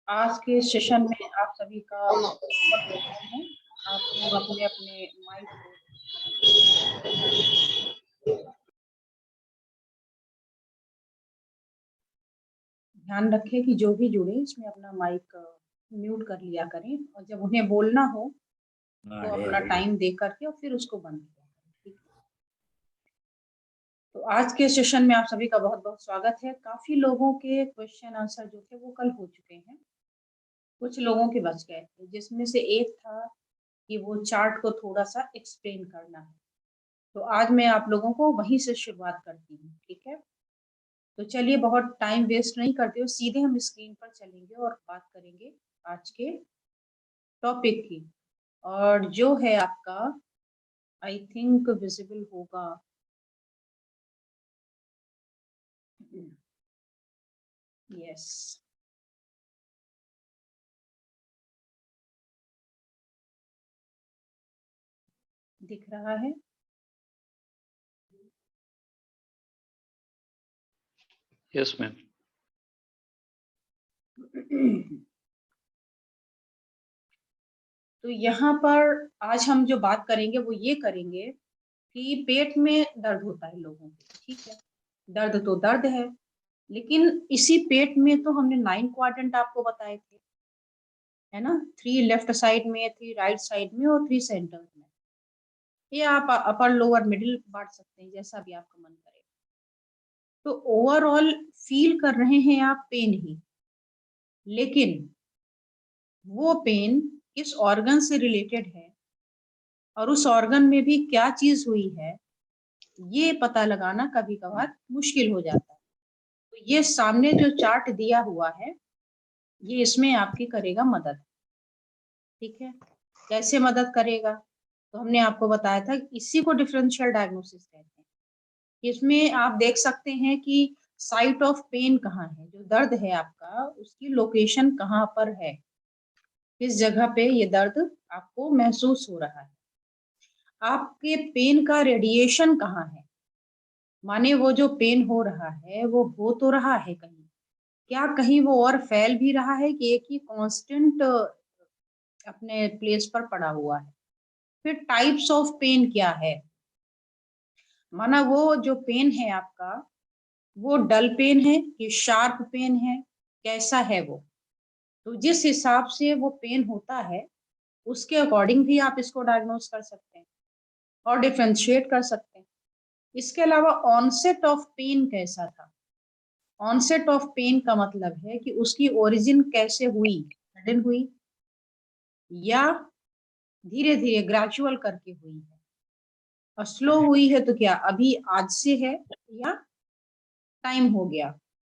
आज के सेशन में आप सभी का बहुत वेलकम है। आप लोग अपने अपने माइक को ध्यान रखें कि जो भी जुड़े इसमें अपना माइक म्यूट कर लिया करें और जब उन्हें बोलना हो तो अपना टाइम दे करके और फिर उसको बंद किया करें। ठीक है, तो आज के सेशन में आप सभी का बहुत बहुत स्वागत है। काफी लोगों के क्वेश्चन आंसर जो थे वो कल हो चुके हैं, कुछ लोगों के बच गए थे, जिसमें से एक था कि वो चार्ट को थोड़ा सा एक्सप्लेन करना है। तो आज मैं आप लोगों को वहीं से शुरुआत करती हूँ। ठीक है, तो चलिए बहुत टाइम वेस्ट नहीं करते हुए सीधे हम स्क्रीन पर चलेंगे और बात करेंगे आज के टॉपिक की। और जो है आपका, आई थिंक विजिबल होगा, यस, दिख रहा है। Yes ma'am. तो यहाँ पर आज हम जो बात करेंगे वो ये करेंगे कि पेट में दर्द होता है लोगों को। ठीक है, दर्द तो दर्द है, लेकिन इसी पेट में तो हमने 9 क्वाड्रेंट आपको बताए थे, है ना। 3 लेफ्ट साइड में, 3 राइट साइड में और 3 सेंटर में। ये आप अपर लोअर मिडिल बांट सकते हैं, जैसा भी आपका मन करे। तो ओवरऑल फील कर रहे हैं आप पेन ही, लेकिन वो पेन किस ऑर्गन से रिलेटेड है और उस ऑर्गन में भी क्या चीज हुई है, ये पता लगाना कभी कभार मुश्किल हो जाता है। तो ये सामने जो चार्ट दिया हुआ है ये इसमें आपकी करेगा मदद। ठीक है, कैसे मदद करेगा? तो हमने आपको बताया था इसी को डिफरेंशियल डायग्नोसिस कहते हैं। इसमें आप देख सकते हैं कि साइट ऑफ पेन कहाँ है, जो दर्द है आपका उसकी लोकेशन कहाँ पर है, किस जगह पे ये दर्द आपको महसूस हो रहा है। आपके पेन का रेडिएशन कहाँ है, माने वो जो पेन हो रहा है वो हो तो रहा है कहीं, क्या कहीं वो और फैल भी रहा है कि एक ही कांस्टेंट अपने प्लेस पर पड़ा हुआ है। फिर टाइप्स ऑफ पेन क्या है, माना वो जो पेन है आपका वो डल पेन है कि शार्प पेन है, कैसा है वो। तो जिस हिसाब से वो पेन होता है उसके अकॉर्डिंग भी आप इसको डायग्नोस कर सकते हैं और डिफ्रेंशिएट कर सकते हैं। इसके अलावा ऑनसेट ऑफ पेन कैसा था, ऑनसेट ऑफ पेन का मतलब है कि उसकी ओरिजिन कैसे हुई, सडन हुई या धीरे धीरे ग्रेजुअल करके हुई है, और स्लो हुई है तो क्या अभी आज से है या टाइम हो गया।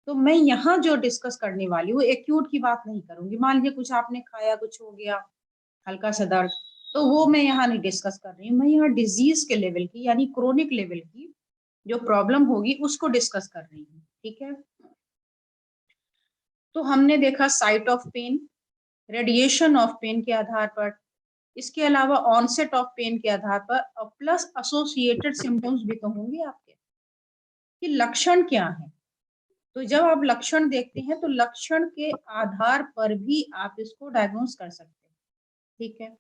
तो मैं यहाँ जो डिस्कस करने वाली हूँ एक्यूट की बात नहीं करूंगी। मान लीजिए कुछ आपने खाया, कुछ हो गया, हल्का सा दर्द, तो वो मैं यहाँ नहीं डिस्कस कर रही हूँ। मैं यहाँ डिजीज के लेवल की यानी क्रोनिक लेवल की जो प्रॉब्लम होगी उसको डिस्कस कर रही हूँ। ठीक है, तो हमने देखा site of pain, radiation of pain के आधार पर, इसके अलावा ऑनसेट ऑफ पेन के आधार पर, और प्लस एसोसिएटेड सिम्टम्स भी तो होंगे आपके कि लक्षण क्या है। तो जब आप लक्षण देखते हैं तो लक्षण के आधार पर भी आप इसको डायग्नोस कर सकते हैं। ठीक है,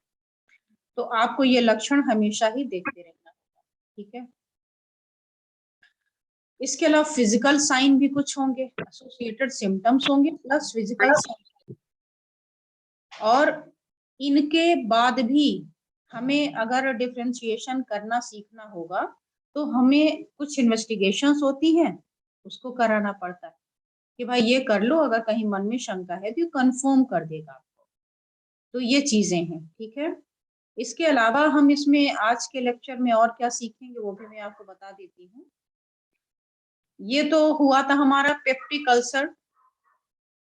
तो आपको ये लक्षण हमेशा ही देखते रहना होगा। ठीक है, इसके अलावा फिजिकल साइन भी कुछ होंगे, एसोसिएटेड सिम्टम्स होंगे प्लस फिजिकल साइन, और इनके बाद भी हमें अगर डिफरेंशिएशन करना सीखना होगा तो हमें कुछ इन्वेस्टिगेशंस होती हैं, उसको कराना पड़ता है कि भाई ये कर लो, अगर कहीं मन में शंका है तो ये कंफर्म कर देगा आपको। तो ये चीजें हैं। ठीक है, इसके अलावा हम इसमें आज के लेक्चर में और क्या सीखेंगे वो भी मैं आपको बता देती हूँ। ये तो हुआ था हमारा पेप्टिक अल्सर।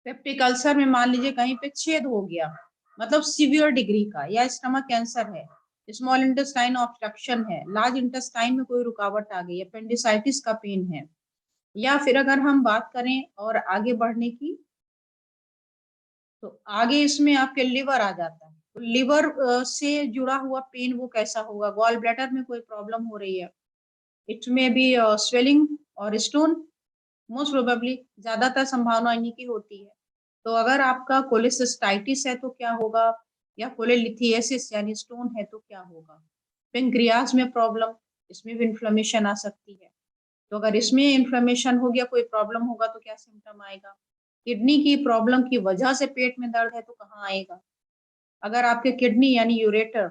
पेप्टिक अल्सर में मान लीजिए कहीं पे छेद हो गया, मतलब सीवियर डिग्री का, या स्टमक कैंसर है, स्मॉल इंटेस्टाइन ऑब्स्ट्रक्शन है, लार्ज इंटेस्टाइन में कोई रुकावट आ गई, अपेंडिसाइटिस का पेन है, या फिर अगर हम बात करें और आगे बढ़ने की तो आगे इसमें आपके लिवर आ जाता है। तो लिवर से जुड़ा हुआ पेन वो कैसा होगा, गॉल ब्लैडर में कोई प्रॉब्लम हो रही है, इट में बी स्वेलिंग और स्टोन, मोस्ट प्रोबेबली ज्यादातर संभावना इन्हीं की होती है। तो अगर आपका कोलेसिस्टाइटिस है तो क्या होगा, या कोलेलिथियासिस यानी स्टोन है तो क्या होगा। पेनक्रियाज में प्रॉब्लम, इसमें भी इन्फ्लेमेशन आ सकती है। तो अगर इसमें इन्फ्लेमेशन हो गया, कोई प्रॉब्लम होगा तो क्या सिम्टम आएगा। किडनी की प्रॉब्लम की वजह से पेट में दर्द है तो कहाँ आएगा। अगर आपके किडनी यानी यूरेटर,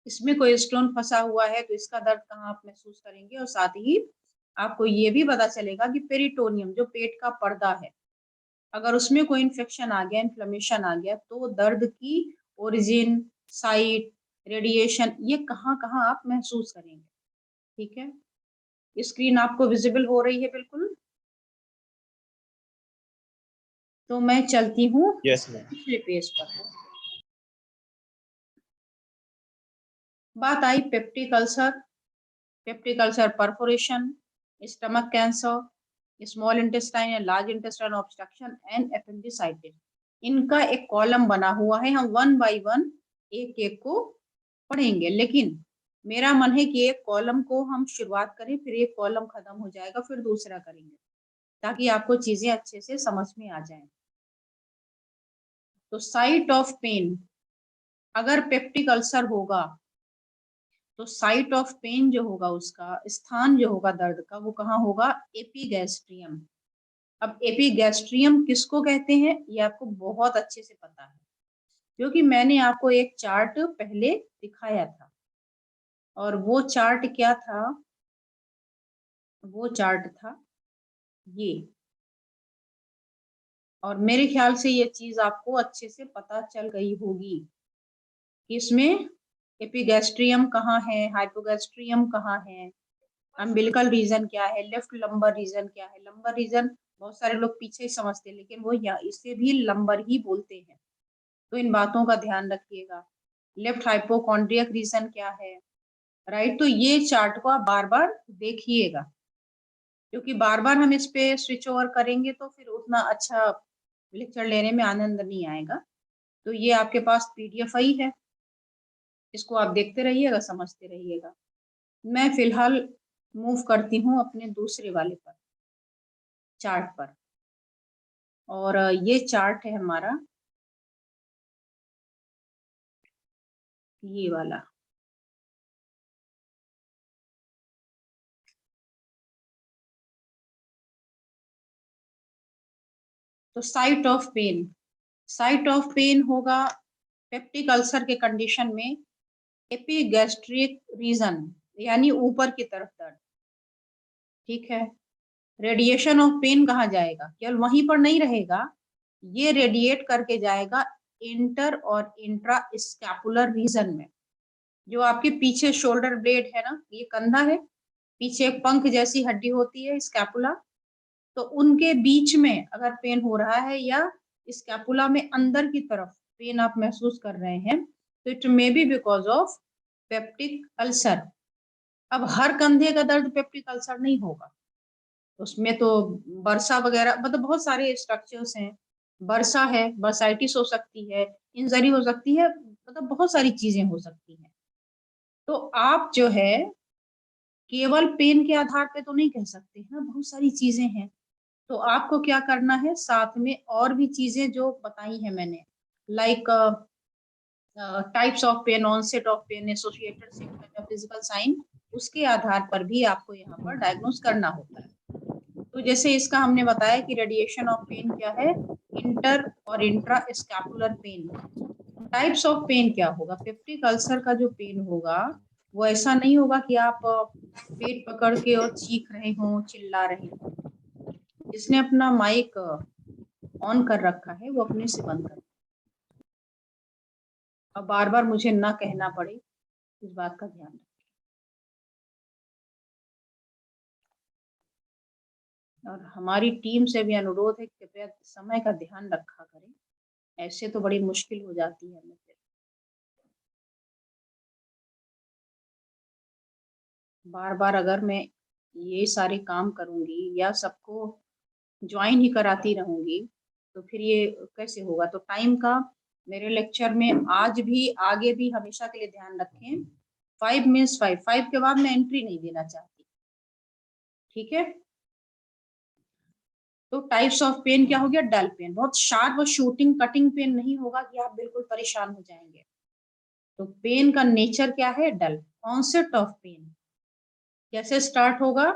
इसमें कोई स्टोन फंसा हुआ है तो इसका दर्द कहाँ आप महसूस करेंगे। और साथ ही आपको ये भी पता चलेगा कि पेरिटोनियम जो पेट का पर्दा है, अगर उसमें कोई इन्फेक्शन आ गया, इन्फ्लेमेशन आ गया, तो दर्द की ओरिजिन, साइट, रेडिएशन, ये कहाँ कहाँ आप महसूस करेंगे। ठीक है, स्क्रीन आपको विजिबल हो रही है बिल्कुल। तो मैं चलती हूँ दूसरे पेज पर। बात आई peptic ulcer perforation, stomach cancer, small intestine या large intestine obstruction and appendicitis. इनका एक कॉलम बना हुआ है, हम वन बाय वन एक एक को पढ़ेंगे, लेकिन मेरा मन है कि एक कॉलम को हम शुरुआत करें, फिर एक कॉलम खत्म हो जाएगा, फिर दूसरा करेंगे, ताकि आपको चीजें अच्छे से समझ में आ जाएं। तो साइट ऑफ पेन, अगर पेप्टिक अल्सर होगा तो साइट ऑफ पेन जो होगा, उसका स्थान जो होगा दर्द का, वो कहाँ होगा, एपीगैस्ट्रियम। अब एपीगैस्ट्रियम किसको कहते हैं ये आपको बहुत अच्छे से पता है, क्योंकि मैंने आपको एक चार्ट पहले दिखाया था। और वो चार्ट क्या था, वो चार्ट था ये। और मेरे ख्याल से ये चीज आपको अच्छे से पता चल गई होगी कि इसमें एपिगैस्ट्रियम कहाँ है, हाइपोगैस्ट्रियम कहाँ है, अम्बिलिकल रीजन क्या है, लेफ्ट लंबर रीजन क्या है। लंबर रीजन बहुत सारे लोग पीछे ही समझते हैं, लेकिन वो इसे भी लंबर ही बोलते हैं, तो इन बातों का ध्यान रखिएगा। लेफ्ट हाइपोकॉन्ड्रियक रीजन क्या है, राइट। तो ये चार्ट को आप बार बार देखिएगा, क्योंकि बार बार हम इस पे स्विच ओवर करेंगे तो फिर उतना अच्छा लेक्चर लेने में आनंद नहीं आएगा। तो ये आपके पास पीडीएफ ही है, इसको आप देखते रहिएगा, समझते रहिएगा। मैं फिलहाल मूव करती हूँ अपने दूसरे वाले पर, चार्ट पर। और ये चार्ट है हमारा ये वाला। तो site of pain, site of pain होगा पेप्टिक अल्सर के कंडीशन में एपिगैस्ट्रिक रीजन, यानी ऊपर की तरफ दर्द। ठीक है, रेडिएशन ऑफ पेन कहाँ जाएगा, केवल वहीं पर नहीं रहेगा, ये रेडिएट करके जाएगा इंटर और इंट्रा स्कैपुलर रीजन में। जो आपके पीछे शोल्डर ब्लेड है ना, ये कंधा है, पीछे एक पंख जैसी हड्डी होती है स्कैपुला, तो उनके बीच में अगर पेन हो रहा है, या स्कैपुला में अंदर की तरफ पेन आप महसूस कर रहे हैं, तो it may be because of peptic ulcer. अब हर कंधे का दर्द पेप्टिक अल्सर नहीं होगा, उसमें तो बर्सा वगैरह, मतलब बहुत सारे स्ट्रक्चर्स हैं। बर्सा है, बर्साइटिस हो सकती है, इंजरी हो सकती है, मतलब बहुत सारी चीजें हो सकती हैं। तो आप जो है केवल पेन के आधार पे तो नहीं कह सकते हैं ना, बहुत सारी चीजें हैं। तो आपको क्या करना है, साथ में और भी चीजें जो बताई हैं मैंने, like types of pain, onset of pain, associated symptom या फिजिकल साइन, उसके आधार पर भी आपको यहाँ पर डायग्नोस करना होता है। तो जैसे इसका हमने बताया कि रेडिएशन ऑफ पेन क्या है, इंटर और intra scapular pain. Types of pain क्या होगा, पेप्टिक अल्सर का जो पेन होगा वो ऐसा नहीं होगा कि आप पेट पकड़ के और चीख रहे हो, चिल्ला रहे हो। जिसने अपना माइक ऑन कर रखा है वो अपने से बंद कर, अब बार बार मुझे ना कहना पड़े, इस बात का ध्यान रखें। और हमारी टीम से भी अनुरोध है कि कृपया समय का ध्यान रखा करें, ऐसे तो बड़ी मुश्किल हो जाती है हमें फिर। बार बार अगर मैं ये सारे काम करूंगी या सबको ज्वाइन ही कराती रहूंगी तो फिर ये कैसे होगा। तो टाइम का मेरे लेक्चर में आज भी आगे भी हमेशा के लिए ध्यान रखें, 5 मीन्स 5 के बाद मैं एंट्री नहीं देना चाहती। ठीक है, तो टाइप्स ऑफ पेन क्या हो गया, डल पेन, बहुत शार्प और शूटिंग कटिंग पेन नहीं होगा कि आप बिल्कुल परेशान हो जाएंगे। तो पेन का नेचर क्या है, डल। ऑनसेट ऑफ पेन कैसे स्टार्ट होगा,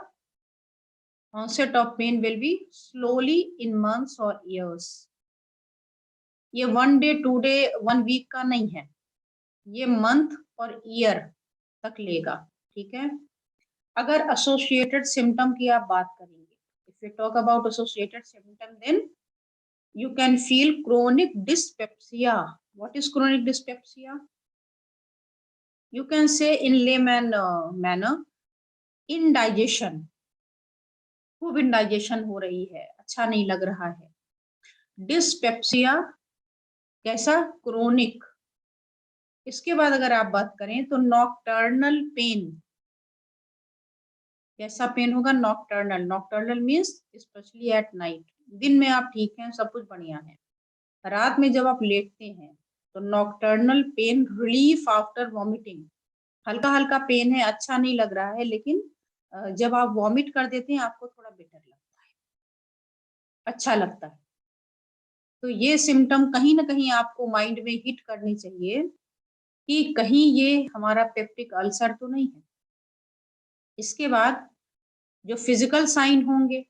onset of pain will be slowly in months or years। ये 1 day 2 day 1 week का नहीं है, ये मंथ और ईयर तक लेगा, ठीक है। अगर एसोसिएटेड सिम्टम की आप बात करेंगे, if you talk about associated symptom, then you can feel chronic dyspepsia। What is chronic dyspepsia? You can say in layman manner, indigestion, खूब इंडाइजेशन हो रही है, अच्छा नहीं लग रहा है। डिस्पेप्सिया कैसा, क्रोनिक। इसके बाद अगर आप बात करें तो नॉकटर्नल पेन, कैसा पेन होगा, nocturnal. Nocturnal means specially at night. दिन में आप ठीक हैं, सब कुछ बढ़िया है, रात में जब आप लेटते हैं तो nocturnal pain relief after vomiting, हल्का हल्का पेन है, अच्छा नहीं लग रहा है, लेकिन जब आप वॉमिट कर देते हैं आपको थोड़ा बेटर लगता है, अच्छा लगता है। तो ये सिम्टम कहीं ना कहीं आपको माइंड में हिट करनी चाहिए कि कहीं ये हमारा पेप्टिक अल्सर तो नहीं है। इसके बाद जो फिजिकल साइन होंगे,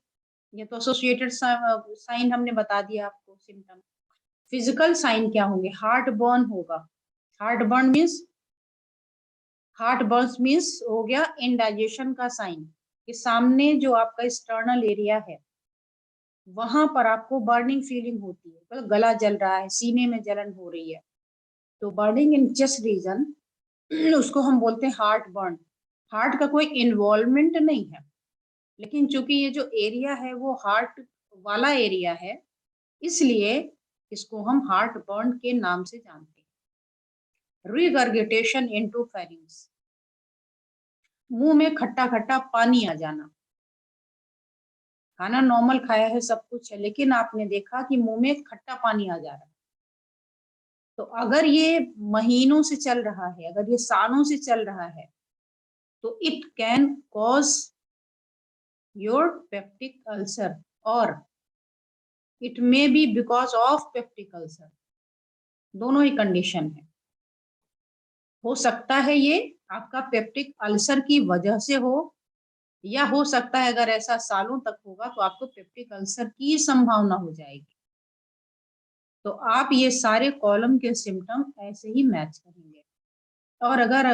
ये तो एसोसिएटेड साइन हमने बता दिया आपको सिम्टम। फिजिकल साइन क्या होंगे, हार्ट बर्न होगा। Heart burn means, heart burn means हो गया इंडाइजेशन का साइन, कि सामने जो आपका स्टर्नल एरिया है वहां पर आपको बर्निंग फीलिंग होती है, मतलब गला जल रहा है, सीने में जलन हो रही है। तो बर्निंग इन चेस्ट रीजन, उसको हम बोलते हैं हार्ट बर्न। हार्ट का कोई इन्वॉल्वमेंट नहीं है, लेकिन चूंकि ये जो एरिया है वो हार्ट वाला एरिया है, इसलिए इसको हम हार्ट बर्न के नाम से जानते हैं। रिगर्गिटेशन इनटू फेरिंग्स, मुंह में खट्टा खट्टा पानी आ जाना, खाना नॉर्मल खाया है, सब कुछ है, लेकिन आपने देखा कि मुंह में खट्टा पानी आ जा रहा है। तो अगर ये महीनों से चल रहा है, अगर ये सालों से चल रहा है, तो it can cause your peptic ulcer, और it may be because of peptic ulcer. दोनों ही कंडीशन है, हो सकता है ये आपका पेप्टिक अल्सर की वजह से हो, या हो सकता है अगर ऐसा सालों तक होगा तो आपको पेप्टिक अल्सर की संभावना हो जाएगी। तो आप ये सारे कॉलम के सिम्टम ऐसे ही मैच करेंगे। और अगर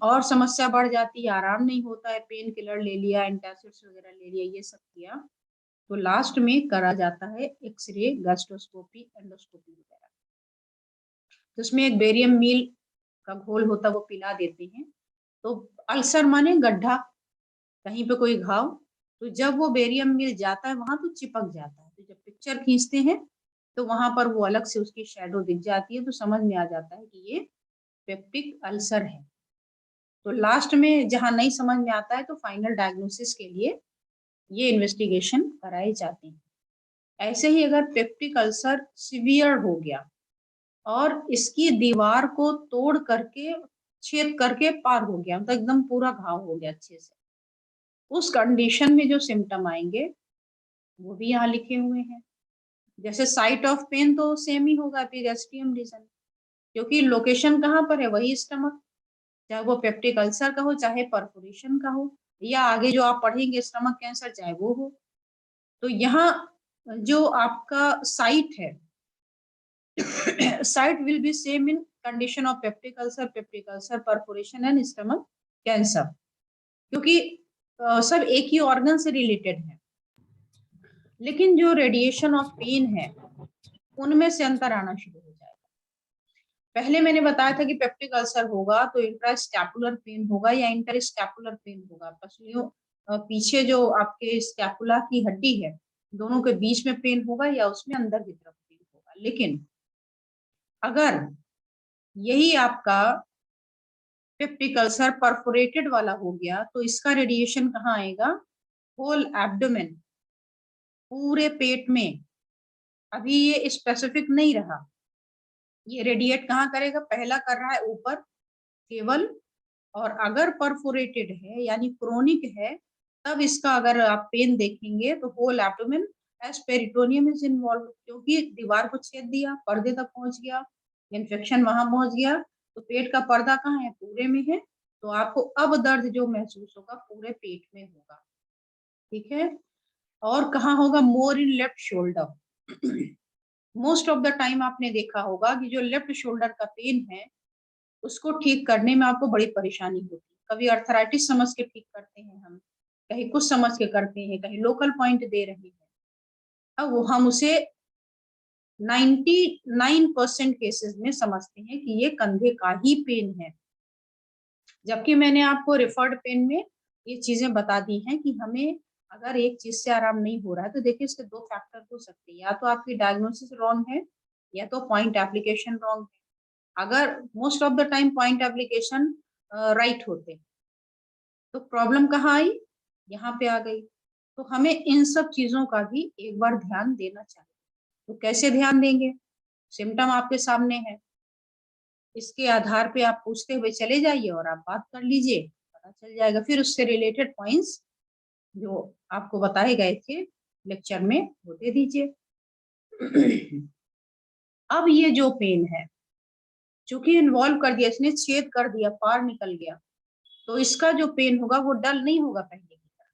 और समस्या बढ़ जाती है, आराम नहीं होता है, पेन किलर ले लिया, एंटासिड्स वगैरह ले लिया, ये सब किया, तो लास्ट में करा जाता है एक्सरे, गैस्ट्रोस्कोपी, एंडोस्कोपी वगैरह। जिसमें एक बेरियम मील का घोल होता है, वो पिला देते हैं। तो अल्सर माने गड्ढा, कहीं पे कोई घाव, तो जब वो बेरियम मील जाता है वहां तो चिपक जाता है, तो जब पिक्चर खींचते हैं तो वहां पर वो अलग से उसकी शैडो दिख जाती है, तो समझ में आ जाता है कि ये पेप्टिक अल्सर है। तो लास्ट में जहां नहीं समझ में आता है तो फाइनल डायग्नोसिस के लिए ये इन्वेस्टिगेशन कराई जाती है। ऐसे ही अगर पेप्टिक अल्सर सीवियर हो गया और इसकी दीवार को तोड़ करके, छेद करके पार हो गया, मतलब एकदम पूरा घाव हो गया अच्छे से, उस कंडीशन में जो सिम्टम आएंगे वो भी यहाँ लिखे हुए हैं। जैसे साइट ऑफ पेन तो सेम ही होगा, एपिगैस्ट्रियम रीजन, क्योंकि लोकेशन कहाँ पर है, वही स्टमक, चाहे वो पेप्टिक अल्सर का हो, चाहे परफोरेशन का हो, या आगे जो आप पढ़ेंगे स्टमक कैंसर, चाहे वो हो। तो यहाँ जो आपका साइट है, site will be same in condition of peptic ulcer, perforation and stomach cancer, क्योंकि सब एक ही ऑर्गन से रिलेटेड है। लेकिन जो रेडिएशन ऑफ पेन है उनमें से अंतर आना शुरू हो जाएगा। पहले मैंने बताया था कि पेप्टिक अल्सर होगा तो इंट्रास्कैपुलर पेन होगा या इंटरस्कैपुलर पेन होगा, पसलियों पीछे जो आपके स्कैपुला की हड्डी है दोनों के बीच में पेन होगा, या उसमें अंदर की तरफ पेन होगा। लेकिन अगर यही आपका पेप्टिक अल्सर परफोरेटेड वाला हो गया तो इसका रेडिएशन कहाँ आएगा, होल एब्डोमेन, पूरे पेट में। अभी ये स्पेसिफिक नहीं रहा, ये रेडिएट कहाँ करेगा, पहला कर रहा है ऊपर केवल, और अगर परफोरेटेड है यानी क्रोनिक है, तब इसका अगर आप पेन देखेंगे तो whole abdomen as peritoneum is involve, क्योंकि दीवार को छेद दिया, पर्दे तक पहुंच गया, इन्फेक्शन वहां पहुंच गया, तो पेट का पर्दा कहाँ है, पूरे में है, तो आपको अब दर्द जो महसूस होगा पूरे पेट में होगा। ठीक है, और कहाँ होगा, more in left shoulder. Most of the time आपने देखा होगा कि जो लेफ्ट शोल्डर का पेन है उसको ठीक करने में आपको बड़ी परेशानी होती है। कभी अर्थराइटिस समझ के ठीक करते हैं हम, कहीं कुछ समझ के करते हैं, कहीं लोकल पॉइंट दे रहे हैं। अब वो हम उसे 99% केसेस में समझते हैं कि ये कंधे का ही पेन है, जबकि मैंने आपको रेफर्ड पेन में ये चीजें बता दी हैं कि हमें अगर एक चीज से आराम नहीं हो रहा है तो देखिए इसके दो फैक्टर हो सकते हैं, या तो आपकी डायग्नोसिस रॉन्ग है या तो पॉइंट एप्लीकेशन रॉन्ग है। अगर most of the time point application right होते तो प्रॉब्लम कहाँ आई, यहाँ पे आ गई। तो हमें इन सब चीजों का भी एक बार ध्यान देना चाहिए। तो कैसे ध्यान देंगे, सिम्टम आपके सामने है, इसके आधार पे आप पूछते हुए चले जाइए और आप बात कर लीजिए, पता चल जाएगा। फिर उससे रिलेटेड पॉइंट्स जो आपको बताए गए थे लेक्चर में वो दे दीजिए। अब ये जो पेन है चूंकि इन्वॉल्व कर दिया, इसने छेद कर दिया, पार निकल गया, तो इसका जो पेन होगा वो डल नहीं होगा पहले की तरह।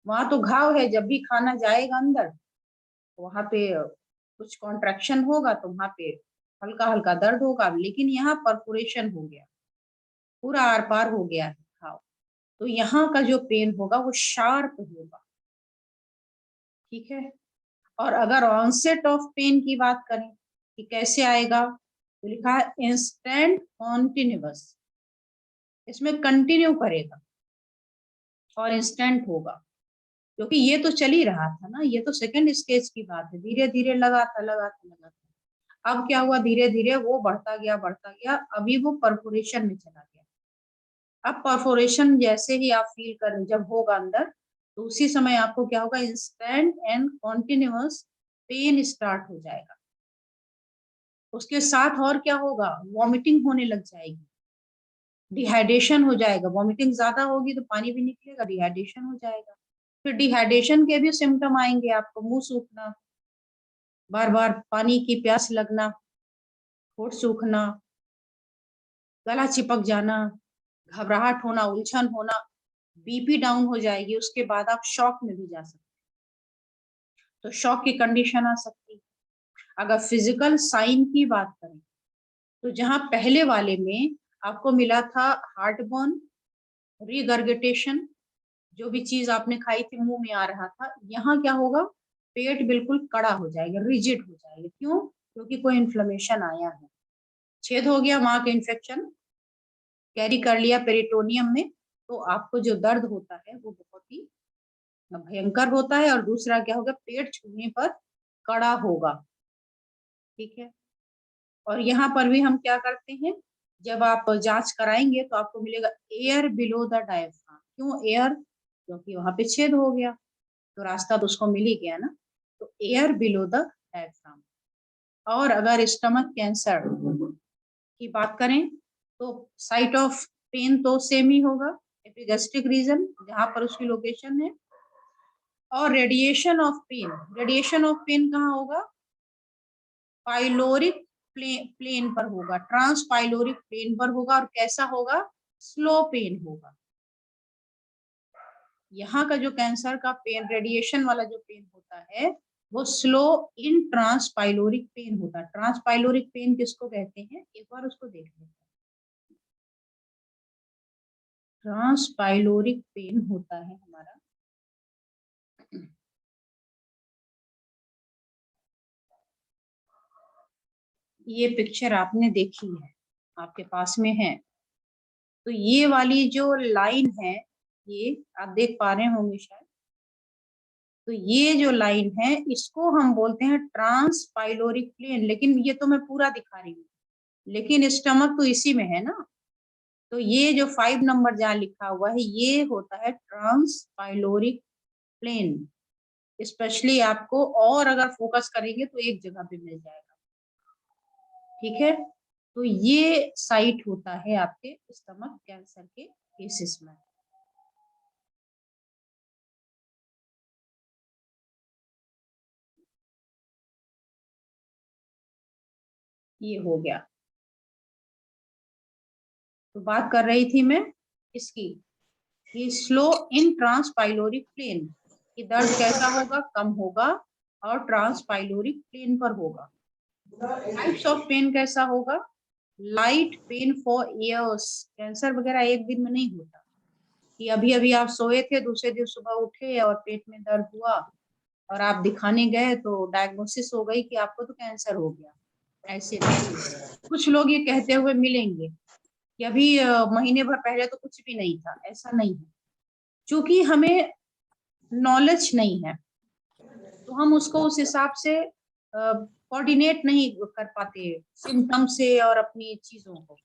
वहां तो घाव है, जब भी खाना जाएगा अंदर वहां पे कुछ कॉन्ट्रैक्शन होगा तो वहां पे हल्का हल्का दर्द होगा, लेकिन यहाँ परफोरेशन हो गया, पूरा आर पार हो गया है घाव, तो यहाँ का जो पेन होगा वो शार्प होगा। ठीक है, और अगर ऑनसेट ऑफ पेन की बात करें कि कैसे आएगा, तो लिखा है इंस्टेंट कॉन्टिन्यूअस, इसमें कंटिन्यू करेगा और इंस्टेंट होगा, क्योंकि ये तो चल ही रहा था ना, ये तो सेकंड स्टेज की बात है, धीरे धीरे लगाता। अब क्या हुआ, धीरे धीरे वो बढ़ता गया, अभी वो परफोरेशन में चला गया। अब परफोरेशन जैसे ही आप फील कर जब होगा अंदर, तो उसी समय आपको क्या होगा, instant and continuous pain start हो जाएगा। उसके साथ और क्या होगा, वॉमिटिंग होने लग जाएगी, डिहाइड्रेशन हो जाएगा, वॉमिटिंग ज्यादा होगी तो पानी भी निकलेगा, डिहाइड्रेशन हो जाएगा। फिर डिहाइड्रेशन के भी सिम्टम आएंगे आपको, मुंह सूखना, बार बार पानी की प्यास लगना, होठ सूखना, गला चिपक जाना, घबराहट होना, उलझन होना, बीपी डाउन हो जाएगी, उसके बाद आप शॉक में भी जा सकते हैं, तो शॉक की कंडीशन आ सकती है। अगर फिजिकल साइन की बात करें तो जहां पहले वाले में आपको मिला था हार्टबर्न, रिगर्गिटेशन, जो भी चीज आपने खाई थी मुंह में आ रहा था, यहाँ क्या होगा, पेट बिल्कुल कड़ा हो जाएगा, रिजिड हो जाएगा। क्यों, क्योंकि कोई इन्फ्लेमेशन आया है, छेद हो गया, वहां का इन्फेक्शन कैरी कर लिया पेरिटोनियम में, तो आपको जो दर्द होता है वो बहुत ही भयंकर होता है, और दूसरा क्या होगा, पेट छूने पर कड़ा होगा। ठीक है, और यहाँ पर भी हम क्या करते हैं, जब आप जांच कराएंगे तो आपको मिलेगा एयर बिलो द डायफ्राम। क्यों एयर, क्योंकि वहां पे छेद हो गया, तो रास्ता तो उसको मिल ही गया ना, तो एयर बिलो द डायफ्राम। और अगर स्टमक कैंसर की बात करें तो साइट ऑफ पेन तो सेम ही होगा, एपिगैस्ट्रिक रीजन जहां पर उसकी लोकेशन है। और रेडिएशन ऑफ पेन कहाँ होगा, पाइलोरिक प्लेन पर होगा, ट्रांस पाइलोरिक प्लेन पर होगा, और कैसा होगा, स्लो पेन होगा। यहाँ का जो कैंसर का पेन, रेडिएशन वाला जो पेन होता है वो स्लो इन ट्रांसपाइलोरिक पेन होता है। ट्रांसपाइलोरिक पेन किसको कहते हैं, एक बार उसको देख लेते हैं। ट्रांसपाइलोरिक पेन होता है हमारा, ये पिक्चर आपने देखी है, आपके पास में है, तो ये वाली जो लाइन है ये आप देख पा रहे होंगे शायद, तो ये जो लाइन है इसको हम बोलते हैं ट्रांसपाइलोरिक प्लेन, लेकिन ये तो मैं पूरा दिखा रही हूँ, लेकिन स्टमक तो इसी में है ना, तो ये जो 5 नंबर जहाँ लिखा हुआ है ये होता है ट्रांसपाइलोरिक प्लेन। स्पेशली आपको और अगर फोकस करेंगे तो एक जगह पे मिल जाएगा। ठीक है, तो ये साइट होता है आपके स्टमक कैंसर के केसेस में। ये हो गया। तो बात कर रही थी मैं इसकी कि स्लो इन ट्रांसपाइलोरिक प्लेन, कि दर्द कैसा होगा, कम होगा और ट्रांसपाइलोरिक प्लेन पर होगा। टाइप्स ऑफ पेन कैसा होगा, light pain for years, cancer वगैरह एक दिन में नहीं होता कि अभी अभी आप सोए थे दूसरे दिन सुबह उठे और पेट में दर्द हुआ और आप दिखाने गए तो डायग्नोसिस हो गई कि आपको तो कैंसर हो गया। ऐसे नहीं। कुछ लोग ये कहते हुए मिलेंगे कि अभी महीने भर पहले तो कुछ भी नहीं था, ऐसा नहीं है। क्योंकि हमें नॉलेज नहीं है तो हम उसको उस हिसाब से कोऑर्डिनेट नहीं कर पाते सिम्टम से और अपनी चीजों को,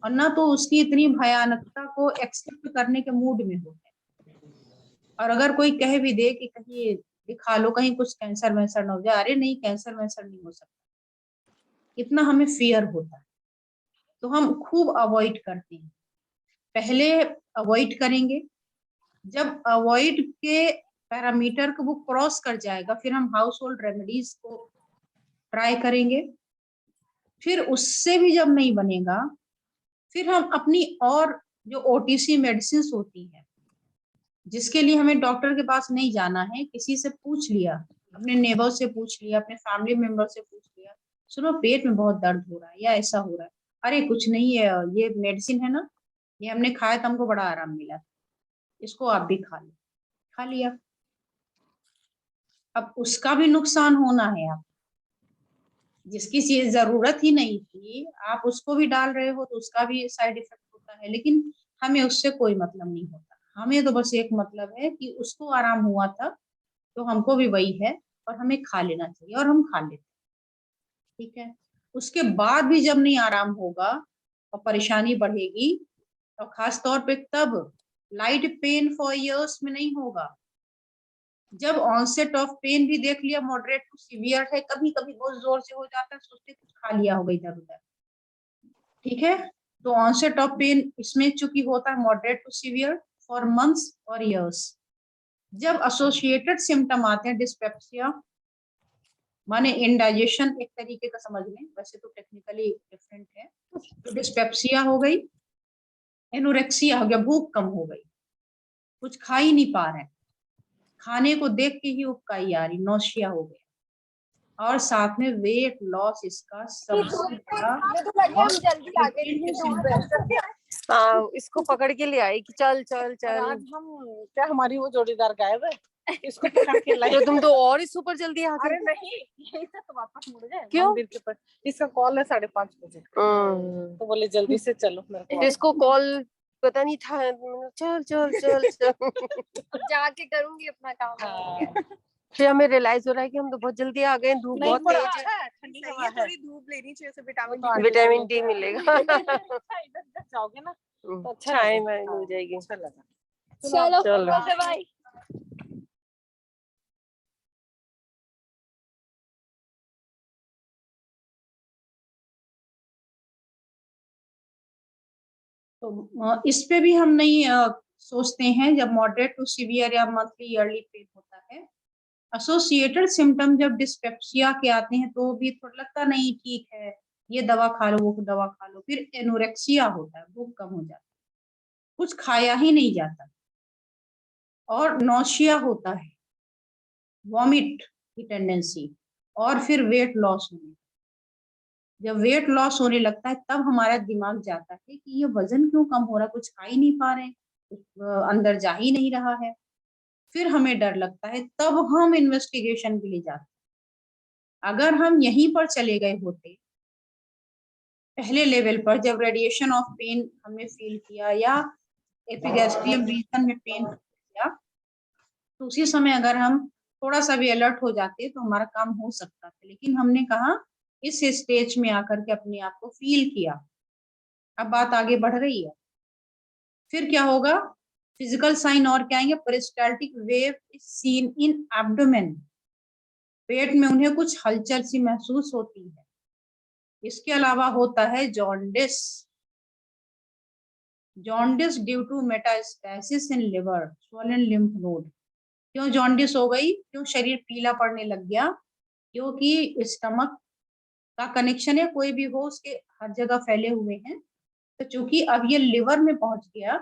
और ना तो उसकी इतनी भयानकता को एक्सेप्ट करने के मूड में होते हैं। और अगर कोई कह भी दे कि कहीं दिखा लो, कहीं कुछ कैंसर वैंसर ना हो जाए, अरे नहीं कैंसर वैंसर नहीं हो सकता, इतना हमें फियर होता है तो हम खूब अवॉइड करते हैं। पहले अवॉइड करेंगे, जब अवॉइड के पैरामीटर को वो क्रॉस कर जाएगा फिर हम हाउस होल्ड रेमेडीज को ट्राई करेंगे। फिर उससे भी जब नहीं बनेगा फिर हम अपनी और जो ओटीसी मेडिसिन होती है जिसके लिए हमें डॉक्टर के पास नहीं जाना है, किसी से पूछ लिया, अपने नेबर से पूछ लिया, अपने फैमिली मेंबर से पूछ लिया, सुनो पेट में बहुत दर्द हो रहा है या ऐसा हो रहा है, अरे कुछ नहीं है ये मेडिसिन है ना, ये हमने खाया तो हमको बड़ा आराम मिला, इसको आप भी खा लो, खा लिया। अब उसका भी नुकसान होना है, आप जिसकी चीज जरूरत ही नहीं थी आप उसको भी डाल रहे हो तो उसका भी साइड इफेक्ट होता है। लेकिन हमें उससे कोई मतलब नहीं होता, हमें तो बस एक मतलब है कि उसको आराम हुआ था तो हमको भी वही है और हमें खा लेना चाहिए और हम खा लेते हैं। ठीक है, उसके बाद भी जब नहीं आराम होगा और परेशानी बढ़ेगी, और खास तौर पे तब लाइट पेन फॉर ईयर्स में नहीं होगा, जब ऑनसेट ऑफ पेन भी देख लिया मॉडरेट टू सीवियर है, कभी कभी बहुत जोर से हो जाता है, सोचते कुछ खा लिया होगा इधर उधर, ठीक है। तो ऑनसेट ऑफ पेन इसमें चूंकि होता है moderate to severe for months और इयर्स। जब एसोसिएटेड सिम्टम आते हैं डिस्पेप्सिया माने इंडाइजेशन एक तरीके का समझ लें, वैसे तो टेक्निकली डिफरेंट है, तो डिस्पेप्सिया हो गई, एनोरेक्सिया हो गया, भूख कम हो गई, कुछ खा ही नहीं पा रहे, खाने को देख के ही उबकाई आ रही, नौशिया हो गया, और साथ में वेट लॉस इसका सबसे बड़ा और जल्दी आ गए इम्पोर्टेंट सिम्टम। हाँ, इसको पकड़ के ले आई कि चल चल चल। आज हम क्या हमारी वो जोड़ीदार गायब है, इसको पकड़ के लाई। तो तुम तो और इस ऊपर जल्दी आ अरे गए। नहीं, यही से तो वापस मुड़ गए क्यों? मंदिर के पास। इसका कॉल है 5:30 बजे, तो बोले जल्दी से चलो मेरे को। इसको कॉल पता नहीं था, चल चल चल चल जाके करूंगी अपना काम। हाँ। फिर हमें रियलाइज हो रहा है कि हम तो बहुत जल्दी आ गए, धूप नहीं बहुत पर तेज है। अच्छा है, ठंडी हवा है, थोड़ी धूप लेनी चाहिए, उसे विटामिन तो विटामिन डी मिलेगा। इधर जाओगे ना तो अच्छा छाए लगेगा। में मिल जाएगी। अच्छा लगा। चलो चलो। बाय। तो इस पे भी हम नहीं सोचते हैं जब मॉडरेट टू सीवियर या मंथली ईयरली पेन होता है। एसोसिएटेड सिम्टम जब डिस्पेप्सिया के आते हैं तो भी थोड़ा लगता नहीं ठीक है, ये दवा खा लो वो दवा खा लो, फिर एनोरेक्सिया होता है, भूख कम हो जाता है, कुछ खाया ही नहीं जाता, और नौशिया होता है, वॉमिट की टेंडेंसी, और फिर वेट लॉस होने, जब वेट लॉस होने लगता है तब हमारा दिमाग जाता है कि ये वजन क्यों कम हो रहा है, कुछ खा ही नहीं पा रहे, अंदर जा ही नहीं रहा है, फिर हमें डर लगता है, तब हम इन्वेस्टिगेशन के लिए जाते हैं। अगर हम यहीं पर चले गए होते पहले लेवल पर, जब रेडिएशन ऑफ पेन हमने फील किया या एपिगैस्ट्रियम रीजन में पेन किया, तो उसी समय अगर हम थोड़ा सा भी अलर्ट हो जाते तो हमारा काम हो सकता था। लेकिन हमने कहा इस स्टेज में आकर के अपने आप को फील किया, अब बात आगे बढ़ रही है, फिर क्या होगा, फिजिकल साइन और क्या आएंगे, peristaltic wave is seen in abdomen, पेट में उन्हें कुछ हलचल सी महसूस होती है। इसके अलावा होता है jaundice, jaundice due to metastasis in liver swollen lymph node. क्यों जॉन्डिस हो गई, क्यों शरीर पीला पड़ने लग गया, क्योंकि स्टमक का कनेक्शन है, कोई भी हो उसके हर जगह फैले हुए हैं। तो चूंकि अब ये लिवर में पहुंच गया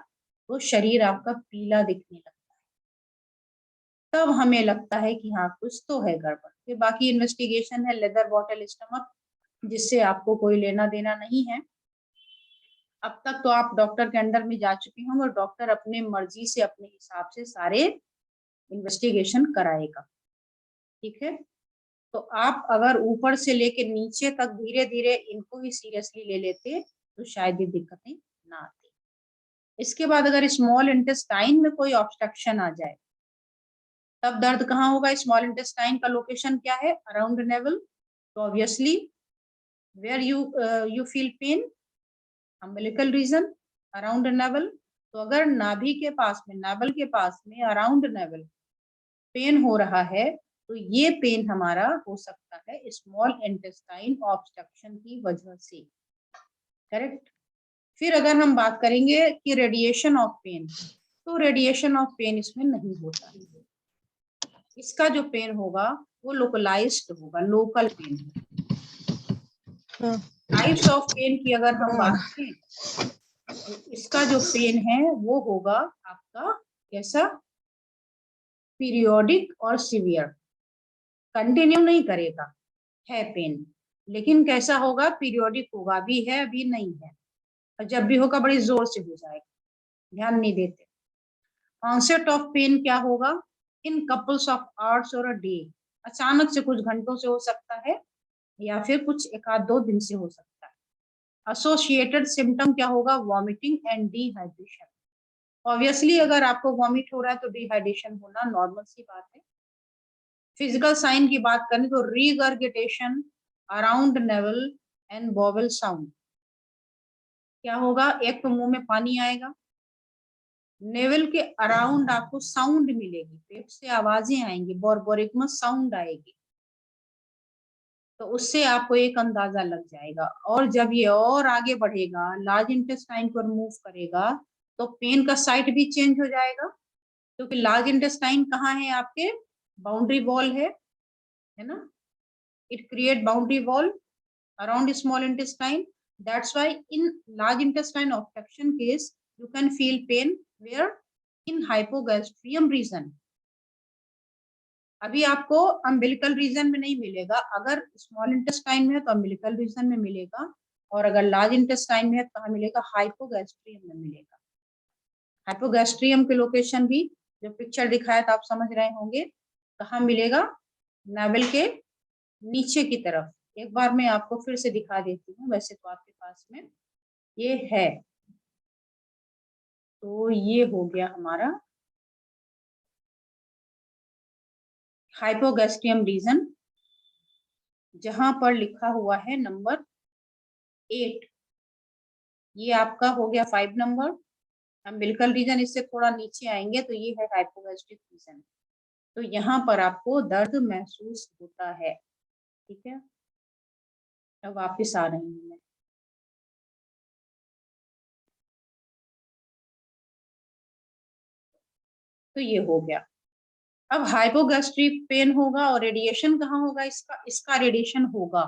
तो शरीर आपका पीला दिखने लगता है, तब हमें लगता है कि हाँ कुछ तो है गड़बड़। फिर बाकी इन्वेस्टिगेशन है लेदर बॉटल स्टमक, जिससे आपको कोई लेना देना नहीं है। अब तक तो आप डॉक्टर के अंडर में जा चुके होंगे और डॉक्टर अपने मर्जी से अपने हिसाब से सारे इन्वेस्टिगेशन कराएगा, ठीक है। तो आप अगर ऊपर से लेके नीचे तक धीरे धीरे इनको ही सीरियसली ले लेते तो शायद ये दिक्कतें ना आती। इसके बाद अगर स्मॉल इंटेस्टाइन में कोई ऑब्स्ट्रक्शन आ जाए तब दर्द कहाँ होगा? स्मॉल इंटेस्टाइन का लोकेशन क्या है? Around navel. तो obviously where you feel pain, umbilical region, around navel. तो अगर नाभि के पास में, नाभल के पास में, अराउंड नेवल पेन हो रहा है तो ये पेन हमारा हो सकता है स्मॉल इंटेस्टाइन ऑब्स्ट्रक्शन की वजह से, करेक्ट। फिर अगर हम बात करेंगे कि रेडिएशन ऑफ पेन, तो रेडिएशन ऑफ पेन इसमें नहीं होता है। इसका जो पेन होगा वो लोकलाइज्ड होगा, local pain. Types of pain की अगर हम बात करें तो इसका जो पेन है वो होगा आपका कैसा? पीरियोडिक और सीवियर। कंटिन्यू नहीं करेगा, है पेन, लेकिन कैसा होगा? पीरियोडिक होगा, अभी है अभी नहीं है, और जब भी होगा बड़ी जोर से हो जाएगा, ध्यान नहीं देते। ऑनसेट ऑफ पेन क्या होगा? इन कपल्स ऑफ आवर्स और अ डे, अचानक से कुछ घंटों से हो सकता है या फिर कुछ एक आध 2 दिन से हो सकता है। एसोसिएटेड सिम्टम क्या होगा? Vomiting and dehydration. ऑब्वियसली अगर आपको वॉमिट हो रहा है तो डिहाइड्रेशन होना नॉर्मल सी बात है। फिजिकल साइन की बात करें तो regurgitation, around navel and bowel sound. क्या होगा? एक तो मुंह में पानी आएगा, नेवल के अराउंड आपको साउंड मिलेगी, पेट से आवाजें आएंगी, बोरबोरिकमस साउंड आएगी, तो उससे आपको एक अंदाजा लग जाएगा। और जब ये और आगे बढ़ेगा, लार्ज इंटेस्टाइन पर मूव करेगा, तो पेन का साइट भी चेंज हो जाएगा, क्योंकि लार्ज इंटेस्टाइन कहाँ है? आपके बाउंड्री वॉल है ना, it create boundary wall around small intestine. That's why in large intestine obstruction case you can feel pain where? In hypogastrium region. अभी आपको अम्बिलिकल रीजन में नहीं मिलेगा, अगर स्मॉल इंटेस्टाइन में है तो अम्बिलिकल रीजन में मिलेगा, और अगर लार्ज इंटेस्टाइन में है तो कहाँ मिलेगा? हाइपोगैस्ट्रियम में मिलेगा। हाइपोगैस्ट्रियम के लोकेशन भी जो पिक्चर दिखाया था आप समझ रहे होंगे, कहाँ मिलेगा? नाभि के नीचे की तरफ। एक बार मैं आपको फिर से दिखा देती हूँ, वैसे तो आपके पास में ये है। तो ये हो गया हमारा हाइपोगैस्ट्रियम रीजन, जहां पर लिखा हुआ है नंबर 8। ये आपका हो गया 5 नंबर। अम्बिलिकल रीजन इससे थोड़ा नीचे आएंगे तो ये है हाइपोगैस्ट्रिक रीजन। तो यहाँ पर आपको दर्द महसूस होता है, ठीक है। अब वापिस आ रही हूँ मैं। तो ये हो गया। अब हाइपोगैस्ट्रिक पेन होगा और रेडिएशन कहाँ होगा? इसका रेडिएशन होगा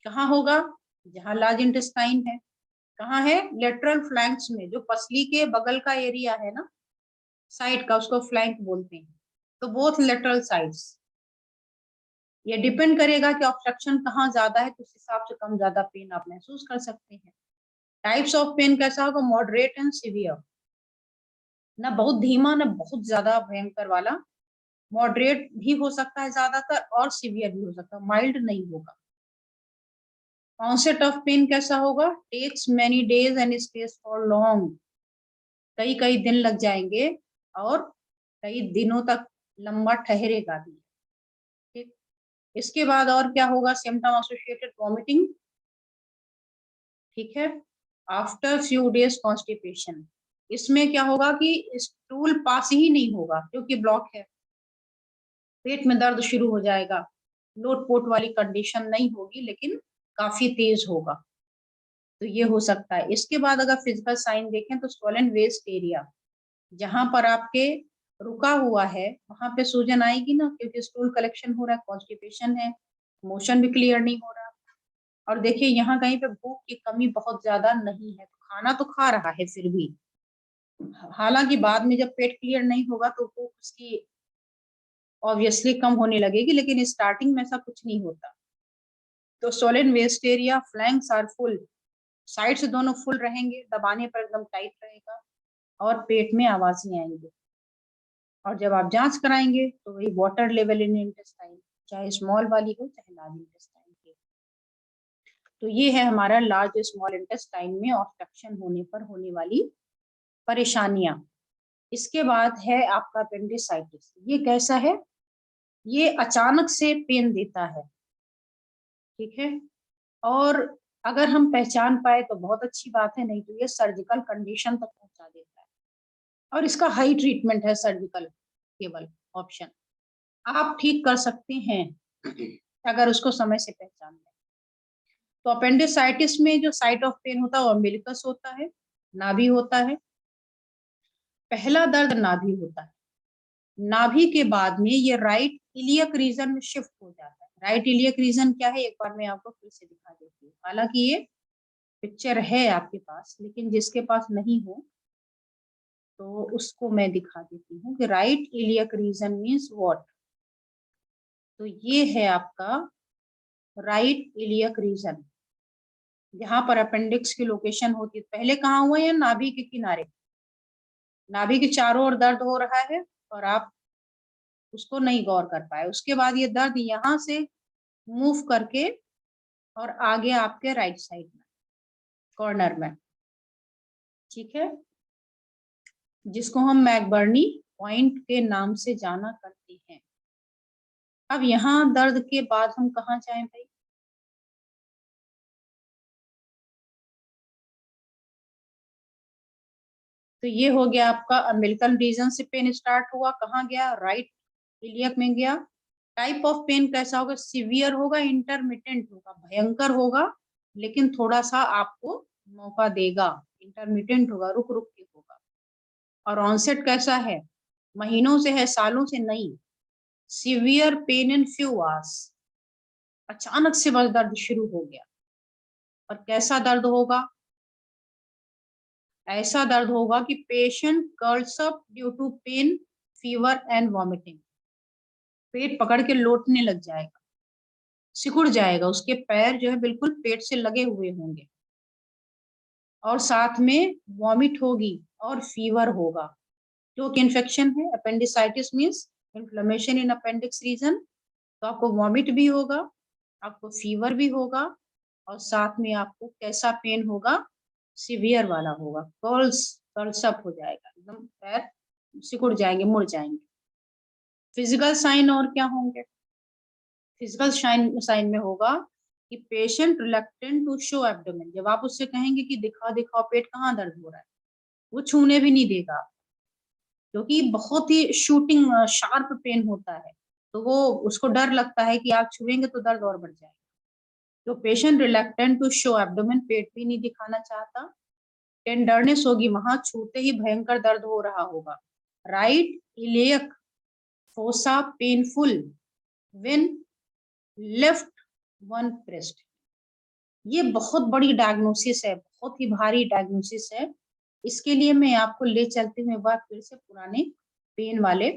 कहाँ होगा? जहाँ लार्ज इंटेस्टाइन है। कहाँ है? लेटरल फ्लैंक्स में, जो पसली के बगल का एरिया है ना, साइड का, उसको फ्लैंक बोलते हैं। तो बोथ लेटरल साइड्स। ये डिपेंड करेगा कि ऑब्स्ट्रक्शन कहाँ ज्यादा है, तो उस हिसाब से कम ज्यादा पेन आप महसूस कर सकते हैं। टाइप्स ऑफ पेन कैसा होगा? मॉडरेट एंड सीवियर, ना बहुत धीमा ना बहुत ज्यादा भयंकर वाला, मॉडरेट भी हो सकता है ज्यादातर, और सीवियर भी हो सकता है, माइल्ड नहीं होगा। ऑनसेट ऑफ पेन कैसा होगा? Takes many days and stage for long, कई कई दिन लग जाएंगे और कई दिनों तक लंबा ठहरेगा भी, ठीक। इसके बाद और क्या होगा? सिम्टम एसोसिएटेड वॉमिटिंग, ठीक है। आफ्टर फ्यू डेज कॉन्स्टिपेशन, इसमें क्या होगा कि स्टूल पास ही नहीं होगा क्योंकि ब्लॉक है, पेट में दर्द शुरू हो जाएगा। लोट पोट वाली कंडीशन नहीं होगी लेकिन काफी तेज होगा, तो ये हो सकता है। इसके बाद अगर फिजिकल साइन देखें तो स्वोलन वेस्ट एरिया, जहां पर आपके रुका हुआ है वहां पे सूजन आएगी ना, क्योंकि स्टूल कलेक्शन हो रहा है, कॉन्स्टिपेशन है, मोशन भी क्लियर नहीं हो रहा। और देखिए यहाँ कहीं पे भूख की कमी बहुत ज्यादा नहीं है, तो खाना तो खा रहा है फिर भी। हालांकि बाद में जब पेट क्लियर नहीं होगा तो भूख उसकी ऑब्वियसली कम होने लगेगी, लेकिन स्टार्टिंग में ऐसा कुछ नहीं होता। तो swollen waist area, flanks are full, side से दोनों फुल रहेंगे, दबाने पर एकदम टाइट रहेगा और पेट में आवाज नहीं आएंगे। और जब आप जांच कराएंगे तो वही वाटर लेवल इन इंटेस्टाइन, चाहे स्मॉल वाली हो चाहे लार्ज इंटेस्टाइन की। तो ये है हमारा लार्ज स्मॉल इंटेस्टाइन में ऑब्स्ट्रक्शन होने पर होने वाली परेशानियां। इसके बाद है आपका अपेंडिसाइटिस। ये कैसा है? ये अचानक से पेन देता है, ठीक है। और अगर हम पहचान पाए तो बहुत अच्छी बात है, नहीं तो ये सर्जिकल कंडीशन तक पहुंचा देता है। और इसका हाई ट्रीटमेंट है सर्जिकल केवल ऑप्शन, आप ठीक कर सकते हैं अगर उसको समय से पहचान लें। तो अपेंडिसाइटिस में जो साइट ऑफ पेन होता है वो अम्बिलिकस होता है, नाभि होता है। पहला दर्द नाभि होता है, नाभि के बाद में ये राइट इलियक रीजन में शिफ्ट हो जाता है। राइट इलियक रीजन क्या है, एक बार मैं आपको फिर से दिखा देती हूँ। हालांकि ये पिक्चर है आपके पास, लेकिन जिसके पास नहीं हो तो उसको मैं दिखा देती हूँ कि right iliac region means what. तो ये है आपका राइट इलियक रीजन, जहां पर अपेंडिक्स की लोकेशन होती है। पहले कहाँ हुआ है? नाभि के किनारे, नाभि के चारों ओर दर्द हो रहा है और आप उसको नहीं गौर कर पाए। उसके बाद ये दर्द यहाँ से मूव करके और आगे आपके राइट साइड में कॉर्नर में, ठीक है, जिसको हम मैकबर्नी पॉइंट के नाम से जाना करते हैं। अब यहाँ दर्द के बाद हम कहाँ जाएं भाई? तो ये हो गया आपका अम्बिलिकल रीजन से पेन स्टार्ट हुआ, कहाँ गया? राइट इलियक में गया। टाइप ऑफ पेन कैसा होगा? सीवियर होगा, इंटरमिटेंट होगा, भयंकर होगा, लेकिन थोड़ा सा आपको मौका देगा, इंटरमिटेंट होगा, रुक रुक के होगा। और ऑनसेट कैसा है? महीनों से है, सालों से नहीं। Severe pain in few hours, अचानक से बस दर्द शुरू हो गया। और कैसा दर्द होगा? ऐसा दर्द होगा कि patient curls up due to pain, fever and vomiting. पेट पकड़ के लोटने लग जाएगा, सिकुड़ जाएगा, उसके पैर जो है बिल्कुल पेट से लगे हुए होंगे। और साथ में वॉमिट होगी और फीवर होगा, जो कि इन्फेक्शन है। Appendicitis means inflammation in appendix region. तो आपको वॉमिट भी होगा, आपको फीवर भी होगा, और साथ में आपको कैसा पेन होगा? सीवियर वाला होगा, कर्ल्स अप हो जाएगा, एकदम पैर सिकुड़ जाएंगे, मुड़ जाएंगे। फिजिकल साइन और क्या होंगे? फिजिकल साइन में होगा कि patient reluctant to show abdomen. जब आप उससे कहेंगे कि दिखाओ दिखाओ पेट कहाँ दर्द हो रहा है, वो छूने भी नहीं देगा, क्योंकि बहुत ही शूटिंग शार्प पेन होता है। तो वो उसको डर लगता है कि आप छुएंगे तो दर्द और बढ़ जाएगा। तो patient reluctant to show abdomen, पेट भी नहीं दिखाना चाहता। टेंडरनेस होगी, वहां छूते ही भयंकर दर्द हो रहा होगा। Right iliac fossa painful when left one pressed. ये बहुत बड़ी डायग्नोसिस है, बहुत ही भारी डायग्नोसिस है। इसके लिए मैं आपको ले चलती हूँ एक बार फिर से पुराने पेन वाले,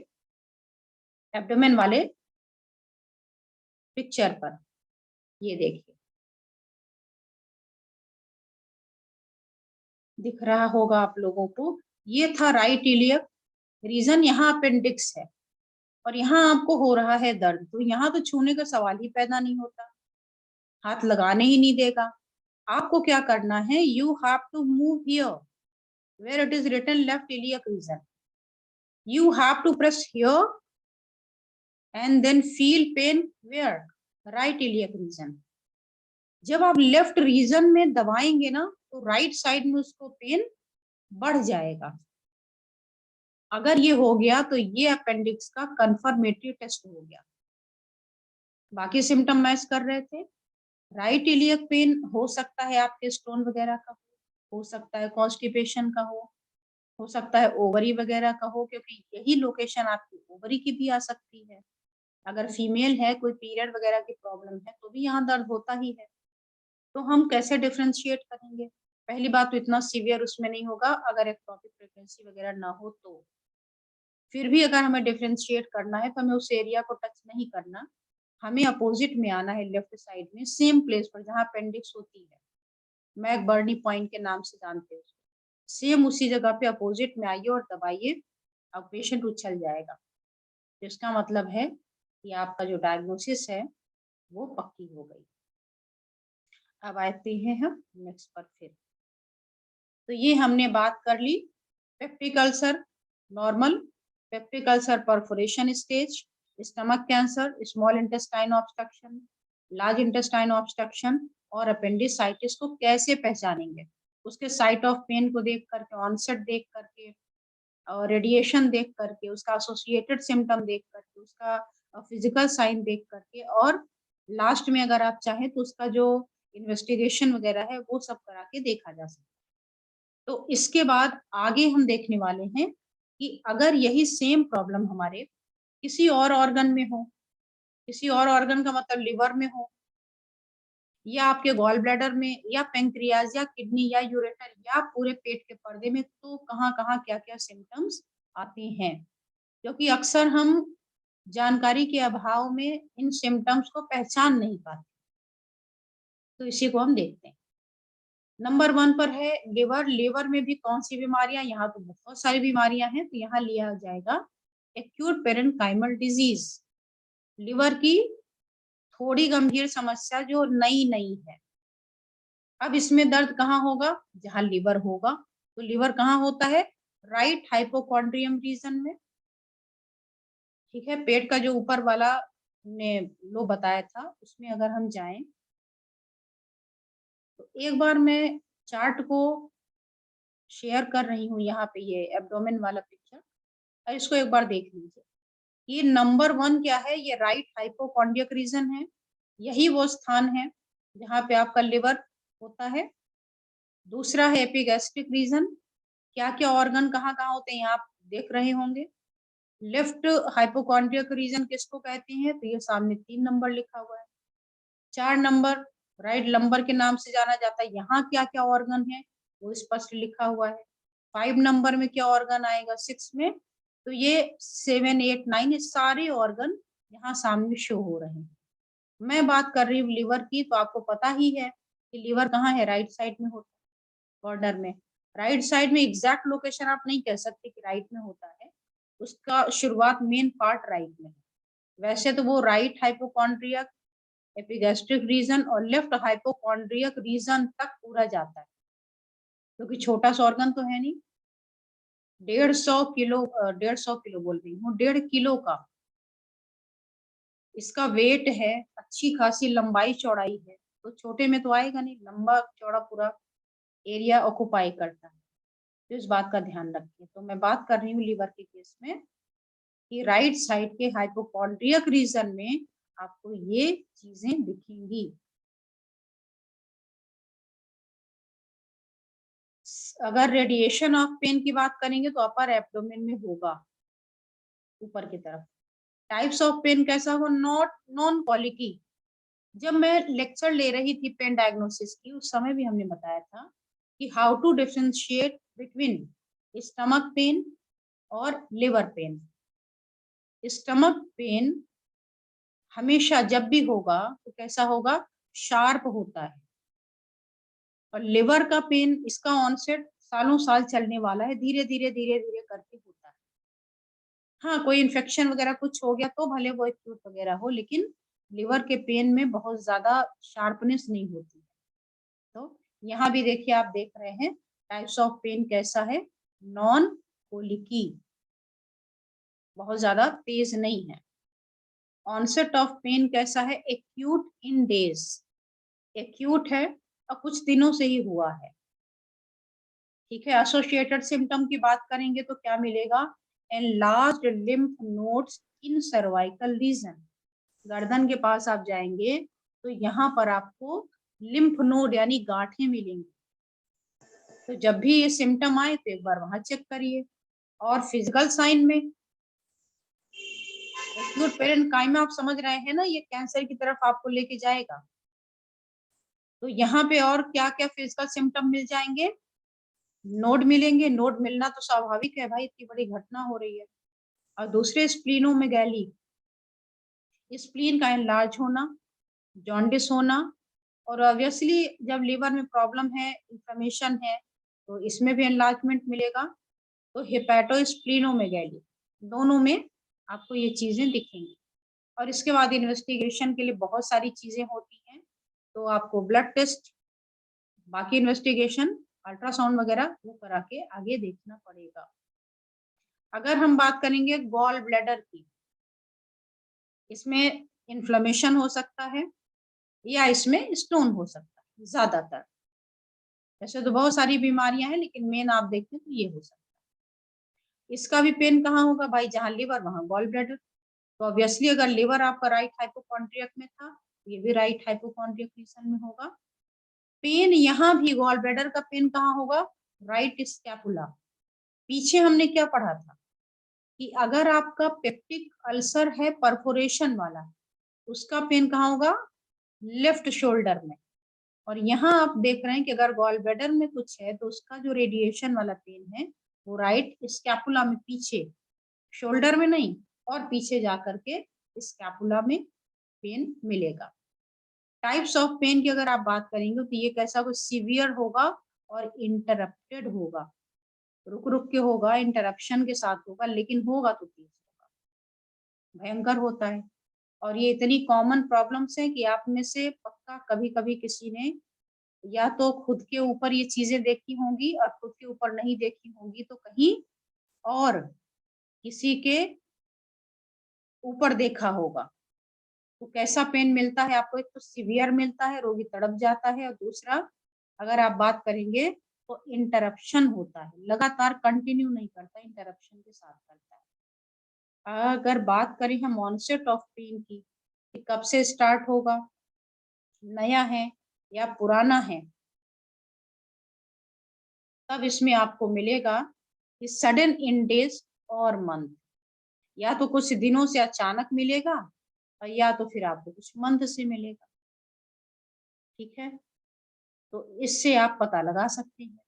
एब्डोमेन वाले पिक्चर पर। ये देखिए, दिख रहा होगा आप लोगों को। ये था राइट इलियक रीजन, यहाँ अपेंडिक्स है और यहाँ आपको हो रहा है दर्द। तो यहाँ तो छूने का सवाल ही पैदा नहीं होता, हाथ लगाने ही नहीं देगा। आपको क्या करना है? You have to move here where it is written left iliac region. You have to press here and then feel pain where? Right iliac region. जब आप लेफ्ट रीजन में दबाएंगे ना तो राइट साइड में उसको पेन बढ़ जाएगा। अगर ये हो गया तो ये अपेंडिक्स का कंफर्मेटरी टेस्ट हो गया। बाकी सिम्टम मैच कर रहे थे। राइट इलियक पेन हो सकता है आपके स्टोन वगैरह का हो सकता है कॉन्स्टिपेशन का हो सकता है ओवरी वगैरह का हो, क्योंकि यही लोकेशन आपकी ओवरी की भी आ सकती है। अगर फीमेल है, कोई पीरियड वगैरह की प्रॉब्लम है तो भी यहाँ दर्द होता ही है। तो हम कैसे डिफरेंशिएट करेंगे? पहली बात तो इतना सीवियर उसमें नहीं होगा अगर एक्टोपिक प्रेगनेंसी वगैरह ना हो तो। फिर भी अगर हमें डिफरेंशिएट करना है तो हमें उस एरिया को टच नहीं करना, हमें अपोजिट में आना है लेफ्ट साइड में, सेम प्लेस पर जहाँ अपेंडिक्स होती है, मैकबर्नी पॉइंट के नाम से जानते हैं उसको। सेम उसी जगह पे अपोजिट में आइए और दबाइए, अब पेशेंट उछल जाएगा। तो इसका मतलब है कि आपका जो डायग्नोसिस है वो पक्की हो गई। अब आते हैं हम नेक्स्ट पर फिर। तो ये हमने बात कर ली peptic ulcer, normal, peptic ulcer perforation stage, stomach cancer, small intestine obstruction, large intestine obstruction और अपेंडिसाइटिस को कैसे पहचानेंगे? उसके साइट ऑफ पेन को देख करके, ऑनसेट देख करके, और रेडिएशन देख करके, उसका एसोसिएटेड सिम्टम देख करके, उसका फिजिकल साइन देख करके, और लास्ट में अगर आप चाहें तो उसका जो इन्वेस्टिगेशन वगैरह है वो सब करा के देखा जा सकता है। तो इसके बाद आगे हम देखने वाले हैं कि अगर यही सेम प्रॉब्लम हमारे किसी और ऑर्गन में हो, किसी और ऑर्गन का मतलब लिवर में हो, या आपके गॉल ब्लैडर में, या पेंक्रियाज, या किडनी, या यूरेटर, या पूरे पेट के पर्दे में, तो कहाँ कहाँ क्या क्या सिम्टम्स आते हैं। क्योंकि अक्सर हम जानकारी के अभाव में इन सिम्टम्स को पहचान नहीं पाते। तो इसी को हम देखते हैं। नंबर 1 पर है लिवर। लिवर में भी कौन सी बीमारियां? यहाँ तो बहुत सारी बीमारियां हैं, तो यहाँ लिया जाएगा एक्यूट पेरेन्काइमल डिजीज, लिवर की थोड़ी गंभीर समस्या जो नई नई है। अब इसमें दर्द कहाँ होगा? जहां लिवर होगा। तो लिवर कहाँ होता है? राइट हाइपोकॉन्ड्रियम रीजन में। ठीक है, पेट का जो ऊपर वाला ने लो बताया था उसमें अगर हम जाएं तो एक बार मैं चार्ट को शेयर कर रही हूँ, यहाँ पे ये एब्डोमेन वाला पिक्चर, और इसको एक बार देख लीजिए। ये नंबर 1 क्या है? ये राइट हाइपोकॉन्ड्रियक रीजन है। यही वो स्थान है जहाँ पे आपका लिवर होता है। दूसरा है एपिगैस्ट्रिक रीजन। क्या क्या ऑर्गन कहाँ कहाँ होते हैं आप देख रहे होंगे। लेफ्ट हाइपोकॉन्ड्रियक रीजन किसको कहते हैं? तो ये सामने 3 नंबर लिखा हुआ है। 4 नंबर राइट लंबर के नाम से जाना जाता है। यहाँ क्या क्या ऑर्गन है वो स्पष्ट लिखा हुआ है। 5 नंबर में क्या ऑर्गन आएगा? 6 में। तो ये 7, 8, 9 ये सारे ऑर्गन यहाँ सामने शो हो रहे हैं। मैं बात कर रही हूँ लिवर की, तो आपको पता ही है कि लिवर कहाँ है? राइट साइड में होता है, कॉर्नर में। राइट साइड में एग्जैक्ट लोकेशन आप नहीं कह सकते कि राइट में होता है, उसका शुरुआत मेन पार्ट राइट में है। वैसे तो वो राइट हाइपोकॉन्ड्रियक, एपिगैस्ट्रिक रीजन और लेफ्ट हाइपोकॉन्ड्रियक रीजन तक पूरा जाता है, क्योंकि छोटा सा ऑर्गन तो है नहीं। 150 किलो 150 किलो बोल रही हूँ, 1.5 किलो का इसका वेट है, अच्छी खासी लंबाई चौड़ाई है, तो छोटे में तो आएगा नहीं, लंबा चौड़ा पूरा एरिया ऑक्युपाई करता है। तो इस बात का ध्यान रखिए। तो मैं बात कर रही हूँ लीवर के केस में कि राइट साइड के हाइपोकॉन्ड्रियक रीजन में आपको ये चीजें दिखेंगी। अगर रेडिएशन ऑफ पेन की बात करेंगे तो अपर एब्डोमेन में होगा, ऊपर की तरफ। टाइप्स ऑफ पेन कैसा हो? Not non colicky. जब मैं लेक्चर ले रही थी पेन डायग्नोसिस की, उस समय भी हमने बताया था कि how to differentiate between stomach pain और लिवर पेन। स्टमक पेन हमेशा जब भी होगा तो कैसा होगा? शार्प होता है। और लिवर का पेन, इसका ऑनसेट सालों साल चलने वाला है, धीरे धीरे धीरे धीरे करके होता है। हाँ, कोई इन्फेक्शन वगैरह कुछ हो गया तो भले वो एक्यूट वगैरह हो, लेकिन लिवर के पेन में बहुत ज्यादा शार्पनेस नहीं होती है। तो यहाँ भी देखिए, आप देख रहे हैं टाइप्स ऑफ पेन कैसा है? नॉन कोलिकी, बहुत ज्यादा तेज नहीं है। ऑनसेट ऑफ पेन कैसा है? एक्यूट इन डेज, एक्यूट है और कुछ दिनों से ही हुआ है। ठीक है। एसोसिएटेड सिम्टम की बात करेंगे तो क्या मिलेगा? एनलार्ज्ड लिम्फ नोड्स इन सर्वाइकल रीजन। गर्दन के पास आप जाएंगे तो यहाँ पर आपको लिम्फ नोड यानी गांठें मिलेंगी। तो जब भी ये सिम्टम आए तो एक बार वहां चेक करिए। और फिजिकल साइन में एक्यूट पेरेन्काइमा, आप समझ रहे हैं ना, ये कैंसर की तरफ आपको लेके जाएगा। तो यहाँ पे और क्या क्या फिजिकल सिम्टम मिल जाएंगे, नोड मिलेंगे। नोड मिलना तो स्वाभाविक है भाई, इतनी बड़ी घटना हो रही है। और दूसरे स्प्लीनोमेगैली, स्प्लीन का एनलार्ज होना, जॉन्डिस होना, और ऑब्वियसली जब लीवर में प्रॉब्लम है, इंफ्लेमेशन है, तो इसमें भी एनलार्जमेंट मिलेगा। तो हेपेटोस्प्लीनोमेगैली, दोनों में आपको ये चीजें दिखेंगी। और इसके बाद इन्वेस्टिगेशन के लिए बहुत सारी चीजें होती हैं, तो आपको ब्लड टेस्ट, बाकी इन्वेस्टिगेशन, अल्ट्रासाउंड वगैरह वो करा के आगे देखना पड़ेगा। अगर हम बात करेंगे गॉल ब्लैडर की, इसमें इन्फ्लेमेशन हो सकता है या इसमें स्टोन हो सकता है ज्यादातर। वैसे तो बहुत सारी बीमारियां हैं, लेकिन मेन आप देखते तो ये हो सकता है। इसका भी पेन कहाँ होगा भाई, जहाँ लिवर वहां गॉल ब्लैडर। तो ऑब्वियसली अगर लिवर आपका राइट हाइपोकॉन्ड्रियक में था, ये भी राइट हाइपोकॉन्ड्रियक रीजन में होगा। पेन यहाँ भी गॉल ब्लैडर का पेन कहाँ होगा, राइट स्कैपुला। पीछे हमने क्या पढ़ा था कि अगर आपका पेप्टिक अल्सर है परफोरेशन वाला, उसका पेन कहाँ होगा, लेफ्ट शोल्डर में। और यहाँ आप देख रहे हैं कि अगर गॉल ब्लैडर में कुछ है तो उसका जो रेडिएशन वाला पेन है वो राइट स्कैपुला में, पीछे, शोल्डर में नहीं, और पीछे जाकर के स्कैपुला में पेन मिलेगा। टाइप्स ऑफ पेन की अगर आप बात करेंगे तो ये कैसा कुछ सीवियर होगा और इंटरप्टेड होगा, रुक रुक के होगा, इंटरप्शन के साथ होगा, लेकिन होगा तो तेज होगा, भयंकर होता है। और ये इतनी कॉमन प्रॉब्लम्स है कि आप में से पक्का कभी कभी किसी ने या तो खुद के ऊपर ये चीजें देखी होंगी, और खुद के ऊपर नहीं देखी होंगी तो कहीं और किसी के ऊपर देखा होगा। तो कैसा पेन मिलता है आपको, एक तो सीवियर मिलता है, रोगी तड़प जाता है, और दूसरा अगर आप बात करेंगे तो इंटरप्शन होता है, लगातार कंटिन्यू नहीं करता, इंटरप्शन के साथ करता है। अगर बात करें हम ऑनसेट ऑफ पेन की, कि कब से स्टार्ट होगा, नया है या पुराना है, तब इसमें आपको मिलेगा कि सडन इन डेज और मंथ, या तो कुछ दिनों से अचानक मिलेगा, और या तो फिर आपको कुछ मंथ से मिलेगा। ठीक है, तो इससे आप पता लगा सकते हैं।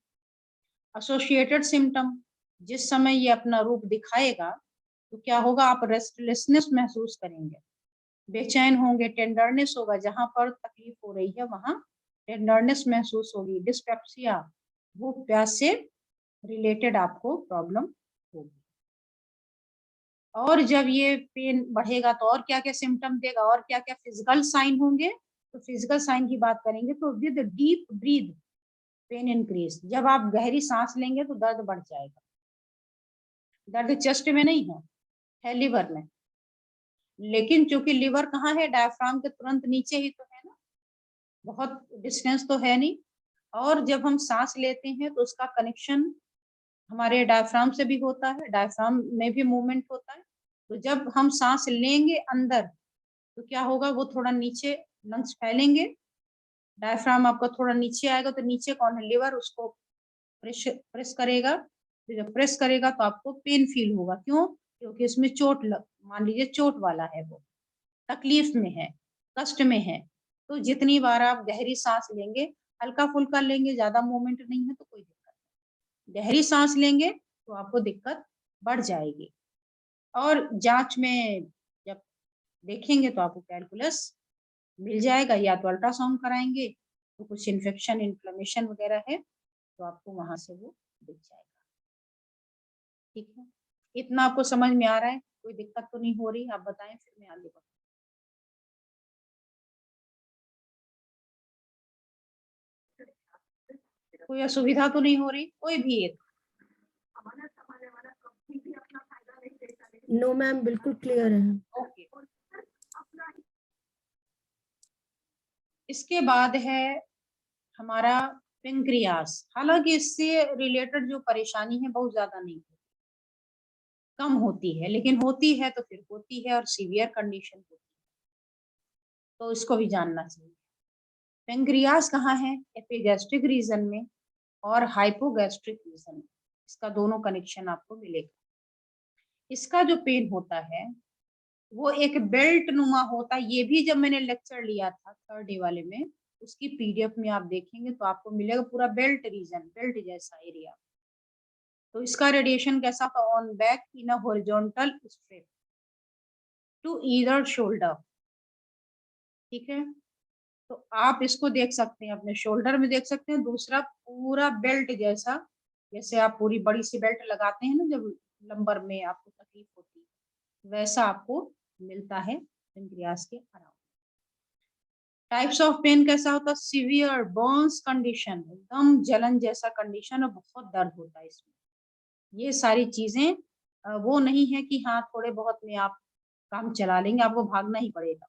एसोसिएटेड सिम्टम, जिस समय ये अपना रूप दिखाएगा तो क्या होगा, आप रेस्टलेसनेस महसूस करेंगे, बेचैन होंगे, टेंडरनेस होगा, जहां पर तकलीफ हो रही है वहां टेंडरनेस महसूस होगी, डिस्पेप्सिया, भूख प्यास से रिलेटेड आपको प्रॉब्लम होगी। और जब ये पेन बढ़ेगा तो और क्या क्या सिम्टम देगा, और क्या क्या फिजिकल साइन होंगे। तो फिजिकल साइन की बात करेंगे तो with deep breath pain increase, जब आप गहरी सांस लेंगे तो दर्द बढ़ जाएगा। दर्द चेस्ट में नहीं है लिवर में, लेकिन चूंकि लिवर कहाँ है, डायफ्राम के तुरंत नीचे ही तो है ना, बहुत डिस्टेंस तो है नहीं। और जब हम सांस लेते हैं तो उसका कनेक्शन हमारे डायफ्राम से भी होता है, डायफ्राम में भी मूवमेंट होता है। तो जब हम सांस लेंगे अंदर तो क्या होगा, वो थोड़ा नीचे लंग्स फैलेंगे, डायफ्राम आपका थोड़ा नीचे आएगा, तो नीचे कौन है, लिवर, उसको प्रेस करेगा। तो जब प्रेस करेगा तो आपको पेन फील होगा, क्यों, क्योंकि इसमें चोट लग, मान लीजिए चोट वाला है, वो तकलीफ में है, कष्ट में है। तो जितनी बार आप गहरी सांस लेंगे, हल्का फुल्का लेंगे, ज्यादा मूवमेंट नहीं है तो कोई दिक्कत नहीं, गहरी सांस लेंगे तो आपको दिक्कत बढ़ जाएगी। और जांच में जब देखेंगे तो आपको कैलकुलस मिल जाएगा, या तो अल्ट्रासाउंड कराएंगे तो कुछ इन्फेक्शन, इन्फ्लेमेशन वगैरह है तो आपको वहां से वो दिख जाएगा। ठीक है, इतना आपको समझ में आ रहा है, कोई दिक्कत तो नहीं हो रही, आप बताएं फिर मैं आगे बढ़ूँ। कोई असुविधा तो नहीं हो रही, कोई भी एक। नो मैम, बिल्कुल क्लियर है। ओके, इसके बाद है हमारा पेंक्रियास। हालांकि इससे रिलेटेड जो परेशानी है बहुत ज्यादा नहीं होती, कम होती है, लेकिन होती है तो फिर होती है, और सीवियर कंडीशन होती है, तो इसको भी जानना चाहिए। पेंक्रियास कहाँ है, एपिगैस्ट्रिक रीजन में और हाइपोगैस्ट्रिक रीजन में, इसका दोनों कनेक्शन आपको मिलेगा। इसका जो पेन होता है वो एक बेल्ट नुमा होता है, ये भी जब मैंने लेक्चर लिया था 3rd डे वाले में उसकी पीडीएफ में आप देखेंगे तो आपको मिलेगा पूरा बेल्ट रीजन, बेल्ट जैसा एरिया। तो इसका रेडिएशन कैसा था? On back in a horizontal strip to either shoulder. ठीक है, तो आप इसको देख सकते हैं, अपने शोल्डर में देख सकते हैं। दूसरा पूरा बेल्ट जैसा, जैसे आप पूरी बड़ी सी बेल्ट लगाते हैं ना जब लंबर में आपको तकलीफ होती है, वैसा आपको मिलता है पेनक्रियास के अराउंड। टाइप्स ऑफ पेन कैसा होता है? सीवियर बर्न्स कंडीशन, एकदम जलन जैसा कंडीशन और बहुत दर्द होता है इसमें। ये सारी चीजें वो नहीं है कि हाँ थोड़े बहुत में आप काम चला लेंगे, आपको भागना ही पड़ेगा,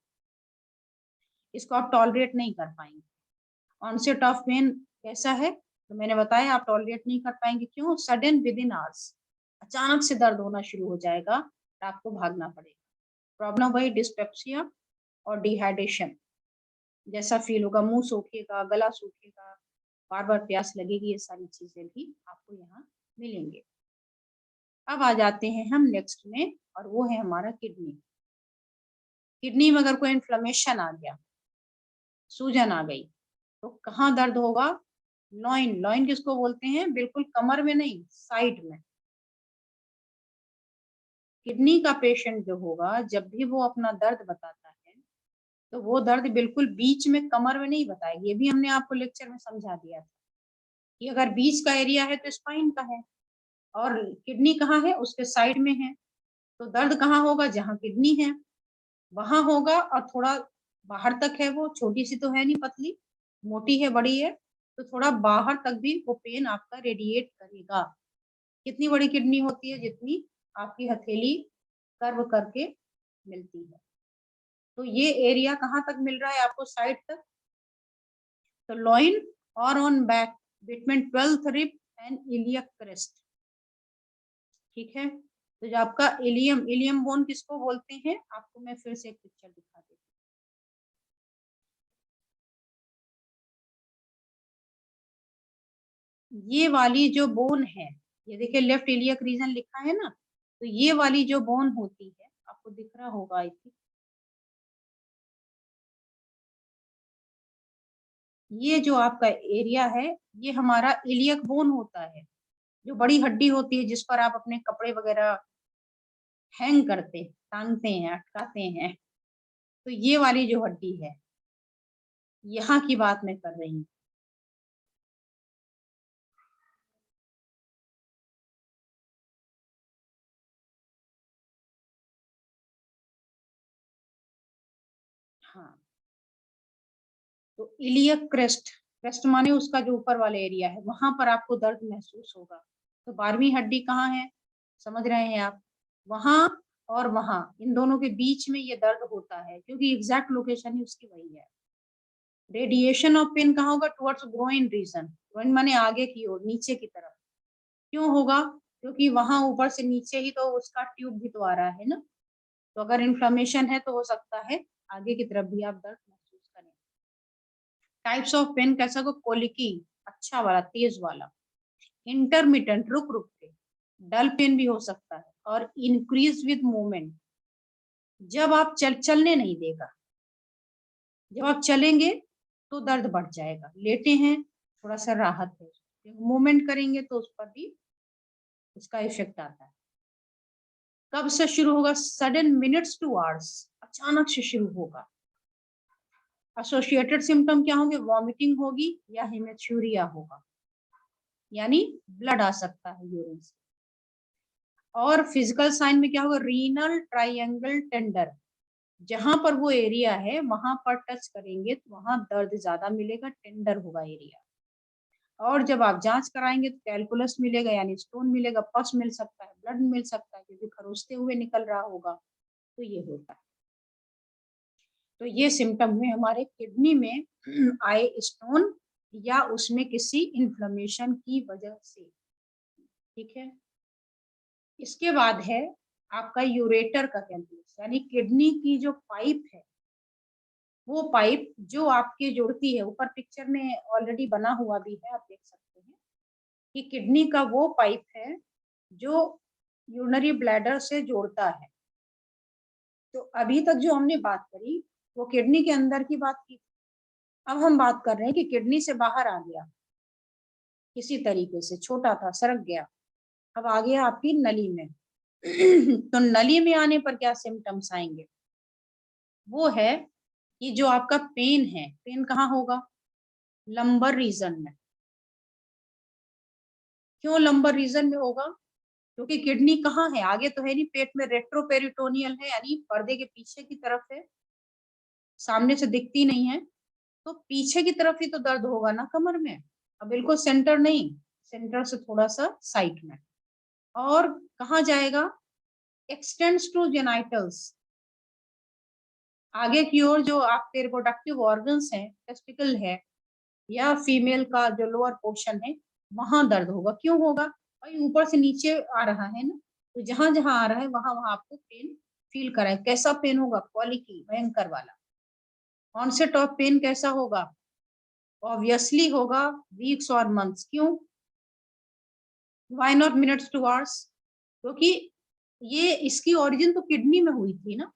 इसको आप टॉलरेट नहीं कर पाएंगे। ऑनसेट ऑफ पेन कैसा है? तो मैंने बताया आप टॉलरेट नहीं कर पाएंगे। क्यों? सडन विद इन आवर्स, अचानक से दर्द होना शुरू हो जाएगा तो आपको भागना पड़ेगा। प्रॉब्लम वही डिस्पेप्सिया और डिहाइड्रेशन जैसा फील होगा, मुंह सूखेगा, गला सूखेगा, बार बार प्यास लगेगी, ये सारी चीजें भी आपको यहाँ मिलेंगे। अब आ जाते हैं हम नेक्स्ट में, और वो है हमारा किडनी। किडनी में अगर कोई इन्फ्लेमेशन आ गया, सूजन आ गई, तो कहाँ दर्द होगा? लॉइन। लॉइन किसको बोलते हैं? बिल्कुल कमर में नहीं, साइड में। किडनी का पेशेंट जो होगा, जब भी वो अपना दर्द बताता है तो वो दर्द बिल्कुल बीच में, कमर में नहीं बताएगी। ये भी हमने आपको लेक्चर में समझा दिया था कि अगर बीच का एरिया है तो स्पाइन का है, और किडनी कहाँ है? उसके साइड में है। तो दर्द कहाँ होगा? जहाँ किडनी है वहां होगा, और थोड़ा बाहर तक है, वो छोटी सी तो है नहीं, पतली, मोटी है, बड़ी है, तो थोड़ा बाहर तक भी वो पेन आपका रेडिएट करेगा। कितनी बड़ी किडनी होती है? जितनी आपकी हथेली कर्व करके मिलती है। तो ये एरिया कहाँ तक मिल रहा है आपको? साइड तक। तो लॉइन और on back between 12th rib end iliac crest. ठीक है, तो जो आपका इलियम, इलियम बोन किसको बोलते हैं? आपको मैं फिर से एक पिक्चर दिखा देती हूँ। ये वाली जो बोन है, ये देखिए लेफ्ट इलियक रीजन लिखा है ना, तो ये वाली जो बोन होती है, आपको दिख रहा होगा आई थिंक, ये जो आपका एरिया है ये हमारा इलियक बोन होता है, जो बड़ी हड्डी होती है जिस पर आप अपने कपड़े वगैरह हैंग करते, टांगते हैं, अटकाते हैं। तो ये वाली जो हड्डी है, यहाँ की बात मैं कर रही हूँ। हाँ, तो इलियक क्रेस्ट, क्रेस्ट माने उसका जो ऊपर वाला एरिया है, वहां पर आपको दर्द महसूस होगा। तो 12वीं हड्डी कहाँ है? समझ रहे हैं आप? वहां और वहां, इन दोनों के बीच में ये दर्द होता है, क्योंकि एग्जैक्ट लोकेशन ही उसकी वही है। रेडिएशन ऑफ पेन कहाँ होगा? Towards groin reason. ग्रोइन माने आगे की ओर, नीचे की तरफ। क्यों होगा? क्योंकि वहां ऊपर से नीचे ही तो उसका ट्यूब भी तो आ रहा है ना। तो अगर इन्फ्लेमेशन है तो हो सकता है आगे की तरफ भी आप दर्द महसूस करें। टाइप्स ऑफ पेन कैसा को? कोलिकी, अच्छा वाला, तेज वाला, इंटरमिटेंट, रुक रुक के, डल पेन भी हो सकता है, और इंक्रीज विद मूवमेंट, जब आप चलने नहीं देगा। जब आप चलेंगे तो दर्द बढ़ जाएगा, लेटे हैं थोड़ा सा राहत है, मूवमेंट करेंगे तो उस पर भी उसका इफेक्ट आता है। कब से शुरू होगा? सडन मिनट्स टू आवर्स, अचानक से शुरू होगा। एसोसिएटेड सिम्टम क्या होंगे? वॉमिटिंग होगी या हेमेचूरिया होगा, यानी ब्लड आ सकता है यूरिन से। और फिजिकल साइन में क्या होगा? रीनल ट्रायंगल टेंडर, जहां पर वो एरिया है वहां पर टच करेंगे तो वहां दर्द ज्यादा मिलेगा, टेंडर होगा एरिया। और जब आप जांच कराएंगे तो कैलकुलस मिलेगा, यानी स्टोन मिलेगा, पस मिल सकता है, ब्लड मिल सकता है, क्योंकि खरोचते हुए निकल रहा होगा। तो ये होता है। तो ये सिम्टम हुए हमारे किडनी में आए स्टोन या उसमें किसी इन्फ्लेमेशन की वजह से। ठीक है, इसके बाद है आपका यूरेटर का कैंसर, यानी किडनी की जो पाइप है, वो पाइप जो आपके जुड़ती है, ऊपर पिक्चर में ऑलरेडी बना हुआ भी है, आप देख सकते हैं कि किडनी का वो पाइप है जो यूरिनरी ब्लैडर से जोड़ता है। तो अभी तक जो हमने बात करी वो किडनी के अंदर की बात की, अब हम बात कर रहे हैं कि किडनी से बाहर आ गया, किसी तरीके से छोटा था, सरक गया, अब आ गया आपकी नली में। तो नली में आने पर क्या सिम्टम्स आएंगे? वो है कि जो आपका पेन है, पेन कहाँ होगा? लंबर रीजन में। क्यों लंबर रीजन में होगा? क्योंकि किडनी कहाँ है? आगे तो है नहीं, पेट में रेट्रोपेरिटोनियल है, यानी पर्दे के पीछे की तरफ है, सामने से दिखती नहीं है, तो पीछे की तरफ ही तो दर्द होगा ना कमर में। अब बिल्कुल सेंटर नहीं, सेंटर से थोड़ा सा साइड में। और कहाँ जाएगा? एक्सटेंड्स टू जेनाइटल्स, आगे की ओर जो आपके रिप्रोडक्टिव ऑर्गन्स हैं, टेस्टिकल है या फीमेल का जो लोअर पोर्शन है, वहां दर्द होगा। क्यों होगा? भाई ऊपर से नीचे आ रहा है ना, तो जहां जहां आ रहा है वहां वहां आपको पेन फील कराए। कैसा पेन होगा? कॉलिकी, भयंकर वाला। ऑनसेट ऑफ पेन कैसा होगा? ऑब्वियसली होगा वीक्स और मंथ्स। क्यों? Why not minutes two hours? क्योंकि ये इसकी ओरिजिन तो किडनी में हुई थी ना,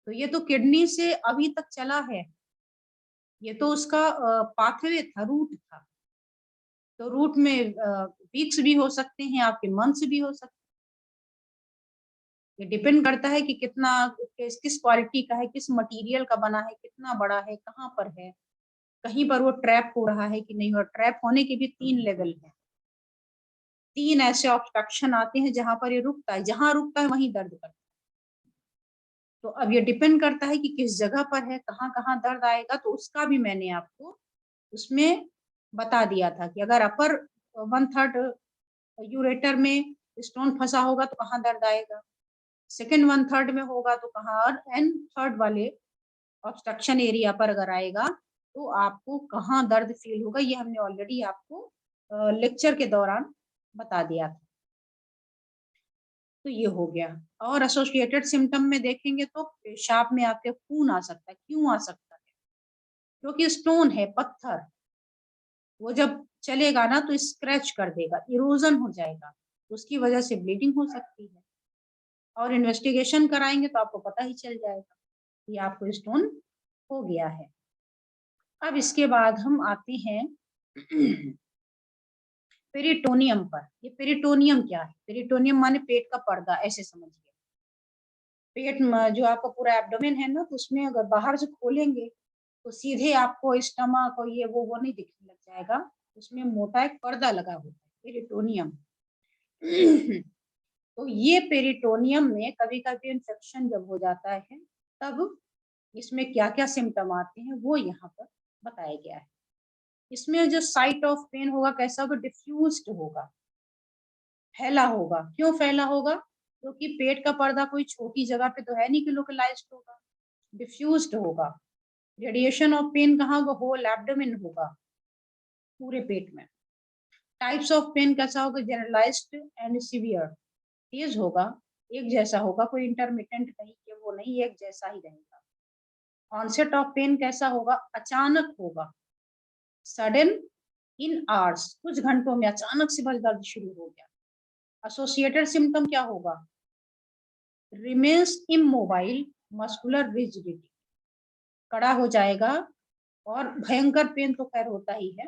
तो ये तो किडनी से अभी तक चला है, ये तो उसका पाथवे था, रूट था। तो रूट में वीक्स भी हो सकते हैं, आपके मंथ्स भी हो सकते हैं। ये डिपेंड करता है कि कितना, किस क्वालिटी का है, किस मटेरियल का बना है, कितना बड़ा है, कहाँ पर है, कहीं पर वो ट्रैप हो रहा है कि नहीं हो। ट्रैप होने के भी 3 लेवल है, 3 ऐसे ऑब्स्ट्रक्शन आते हैं जहां पर ये रुकता है, जहां रुकता है वहीं दर्द करता है। तो अब ये डिपेंड करता है कि किस जगह पर है, कहाँ कहाँ दर्द आएगा, तो उसका भी मैंने आपको उसमें बता दिया था कि अगर अपर 1/3 यूरेटर में स्टोन फंसा होगा तो कहाँ दर्द आएगा, सेकेंड 1/3 में होगा तो कहाँ, और एंड थर्ड वाले ऑब्स्ट्रक्शन एरिया पर अगर आएगा तो आपको कहाँ दर्द फील होगा। ये हमने ऑलरेडी आपको लेक्चर के दौरान बता दिया था। तो ये हो गया। और एसोसिएटेड सिम्टम में देखेंगे तो पेशाब में आपके खून आ सकता है। क्यों आ सकता है? क्योंकि स्टोन है, पत्थर, वो जब चलेगा ना तो स्क्रैच कर देगा, इरोजन हो जाएगा, उसकी वजह से ब्लीडिंग हो सकती है। और इन्वेस्टिगेशन कराएंगे तो आपको पता ही चल जाएगा कि आपको स्टोन हो गया है। अब इसके बाद हम आते हैं पेरिटोनियम पर। ये पेरिटोनियम क्या है? पेरिटोनियम माने पेट का पर्दा, ऐसे समझिए। पेट में जो आपका पूरा एब्डोमेन है ना, तो उसमें अगर बाहर से खोलेंगे तो सीधे आपको स्टमक और ये वो नहीं दिखने लग जाएगा, उसमें मोटा एक पर्दा लगा होता है, पेरिटोनियम। तो ये पेरिटोनियम में कभी कभी इन्फेक्शन जब हो जाता है, तब इसमें क्या क्या सिम्टम आते हैं वो यहाँ पर बताया गया है। इसमें जो साइट ऑफ पेन होगा कैसा होगा? डिफ्यूज्ड होगा, फैला होगा। क्यों फैला होगा? क्योंकि पेट का पर्दा कोई छोटी जगह पे तो है नहीं कि लोकलाइज्ड होगा, डिफ्यूज्ड होगा। रेडिएशन ऑफ पेन कहाँ होगा? होल एब्डोमेन होगा, पूरे पेट में। टाइप्स ऑफ पेन कैसा होगा? जनरलाइज्ड एंड सीवियर, तेज होगा, एक जैसा होगा, कोई इंटरमिटेंट नहीं कि वो नहीं, एक जैसा ही रहेगा। ऑनसेट ऑफ पेन कैसा होगा? अचानक होगा, सडन, इन आवर्स, कुछ घंटों में अचानक से बस दर्द शुरू हो गया। एसोसिएटेड सिम्टम क्या होगा? रिमेन्स इमोबाइल, मस्कुलर रिजिडिटी, कड़ा हो जाएगा, और भयंकर पेन तो खैर होता ही है।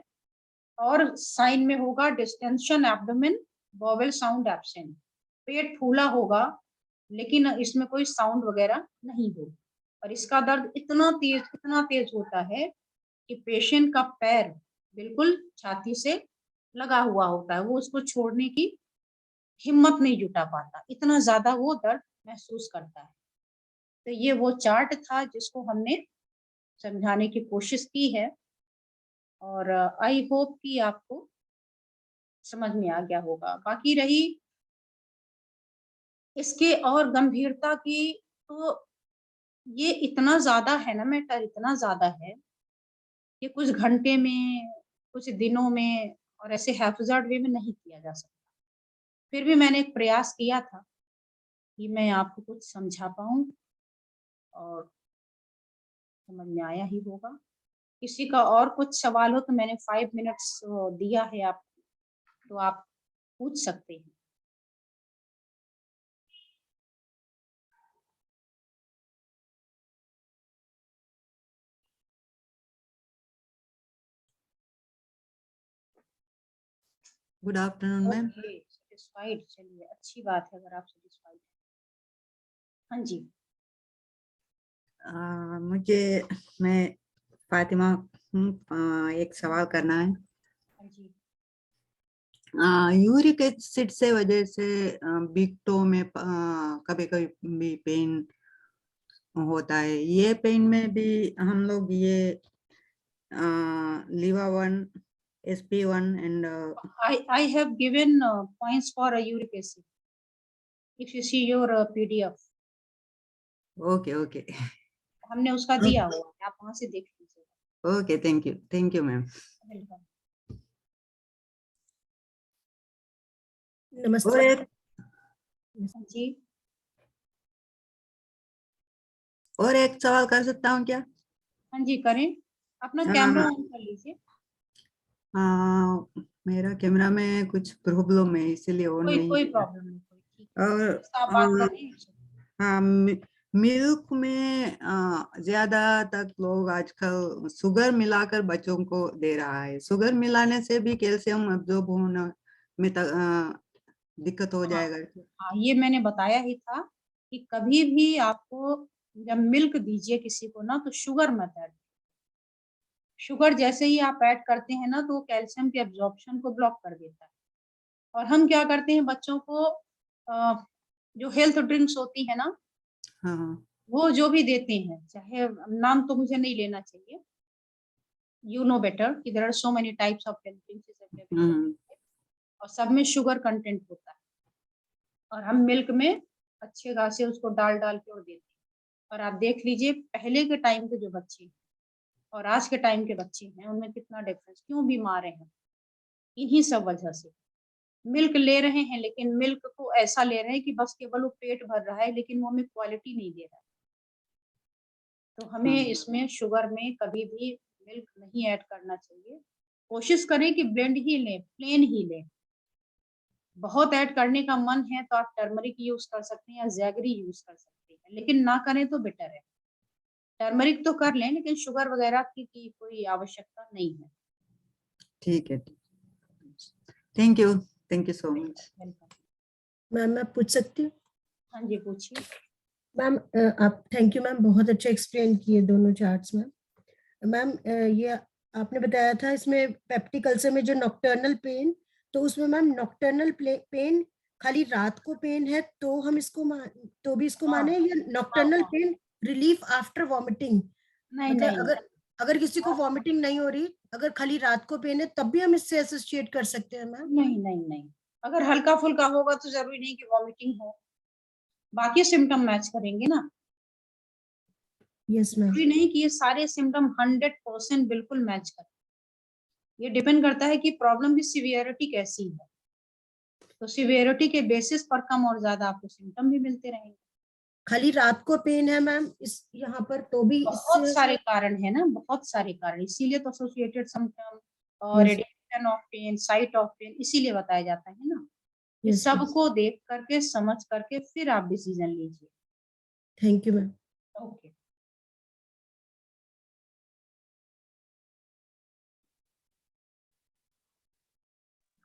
और साइन में होगा distension abdomen, bowel sound absent, पेट फूला होगा लेकिन इसमें कोई साउंड वगैरह नहीं होगा। और इसका दर्द इतना तेज होता है कि पेशेंट का पैर बिल्कुल छाती से लगा हुआ होता है, वो उसको छोड़ने की हिम्मत नहीं जुटा पाता, इतना ज्यादा वो दर्द महसूस करता है। तो ये वो चार्ट था जिसको हमने समझाने की कोशिश की है, और आई होप कि आपको समझ में आ गया होगा। बाकी रही इसके और गंभीरता की, तो ये इतना ज्यादा है ना, मैटर इतना ज्यादा है कि कुछ घंटे में, कुछ दिनों में और ऐसे हैफजर्ड वे में नहीं किया जा सकता। फिर भी मैंने एक प्रयास किया था कि मैं आपको कुछ समझा पाऊं, और समझ में आया ही होगा। किसी का और कुछ सवाल हो तो मैंने 5 मिनट्स दिया है आपको, तो आप पूछ सकते हैं। Good afternoon ma'am. Okay, satisfied, चलिए अच्छी बात है अगर आप सेटिस्फाइड हैं। हाँ जी। मैं फातिमा हूँ, एक सवाल करना है। हाँ जी। यूरिक एसिड से वजह से बिग टो में कभी कभी भी पेन होता है। ये पेन में भी हम लोग ये LIVA-1, SP1 and I have given points for a uric acid. If you see your PDF, okay okay हमने उसका दिया हुआ है, आप वहां से देख लीजिए। Okay, thank you ma'am. Welcome. नमस्ते। हाँ जी। और एक सवाल कर सकता हूँ क्या? हाँ जी करें, अपना हाँ, कैमरा हाँ। ऑन कर लीजिए। मेरा कैमरा में कुछ प्रॉब्लम है इसीलिए ऑन नहीं कोई किया। प्रॉब्लम नहीं, कोई ठीक है। और जैसा आप बात कर रहे हैं। हाँ, मिल्क में ज्यादा तक लोग आजकल शुगर मिलाकर बच्चों को दे रहा है। शुगर मिलाने से भी कैल्शियम अब्जॉर्ब होने में दिक्कत हो जाएगा। हाँ, ये मैंने बताया ही था कि कभी भी आपको जब मिल्क दीजिए किसी को ना, तो शुगर मत ऐड। शुगर जैसे ही आप ऐड करते हैं ना, तो कैल्शियम के एब्जॉर्प्शन को ब्लॉक कर देता है। और हम क्या करते हैं, बच्चों को जो हेल्थ ड्रिंक्स होती है ना, हाँ, वो जो भी देते हैं, चाहे नाम तो मुझे नहीं लेना चाहिए, यू नो बेटर कि there are so many types of health drinks और सब में शुगर कंटेंट होता है। और हम मिल्क में अच्छे खासे उसको डाल डाल के और देते हैं। और आप देख लीजिए पहले के टाइम के जो बच्चे और आज के टाइम के बच्चे हैं, उनमें कितना डिफरेंस, क्यों बीमार हैं, इन्हीं सब वजह से। मिल्क ले रहे हैं, लेकिन मिल्क को ऐसा ले रहे हैं कि बस केवल वो पेट भर रहा है, लेकिन वो हमें क्वालिटी नहीं दे रहा है। तो हमें इसमें शुगर में कभी भी मिल्क नहीं ऐड करना चाहिए। कोशिश करें कि ब्लेंड ही लें, प्लेन ही लें। बहुत ऐड करने का मन है तो आप टर्मरिक यूज कर सकते हैं या जैगरी यूज कर सकते हैं, लेकिन ना करें तो बेटर है। टर्मरिक तो कर लें, लेकिन शुगर वगैरह की कोई आवश्यकता नहीं है। ठीक है, thank you so much. Ma'am मैं पूछ सकती हूँ? हाँ जी पूछिए। मैम आप थैंक यू मैम, बहुत अच्छा एक्सप्लेन किए दोनों चार्ट्स में। मैम ये आपने बताया था इसमें पेप्टिक अल्सर में जो नॉक्टर्नल पेन, तो उसमें मैम नॉक्टर्नल पेन खाली रात को पेन है तो हम इसको तो भी इसको माने, या nocturnal pain relief after vomiting? नहीं मतलब नहीं अगर किसी को वॉमिटिंग नहीं हो रही, अगर खाली रात को पेन है, तब भी हम इससे एसोसिएट कर सकते हैं मैम? नहीं, अगर हल्का फुल्का होगा तो जरूरी नहीं कि वॉमिटिंग हो, बाकी सिम्टम मैच करेंगे ना। Yes ma'am. जरूरी नहीं कि ये सारे सिम्टम 100% बिल्कुल मैच करें। ये डिपेंड करता है कि प्रॉब्लम की सिवियरिटी कैसी है, तो सिवियरिटी के बेसिस पर कम और ज्यादा आपको सिम्टम भी मिलते रहेंगे। खाली रात को पेन है मैम इस यहाँ पर, तो भी बहुत इससे सारे कारण है ना, बहुत सारे कारण, इसीलिए तो एसोसिएटेड सिम्टम और radiation of pain, site of pain इसीलिए बताया जाता है ना। इस सबको देख करके समझ करके फिर आप डिसीजन लीजिए। Thank you ma'am. Okay.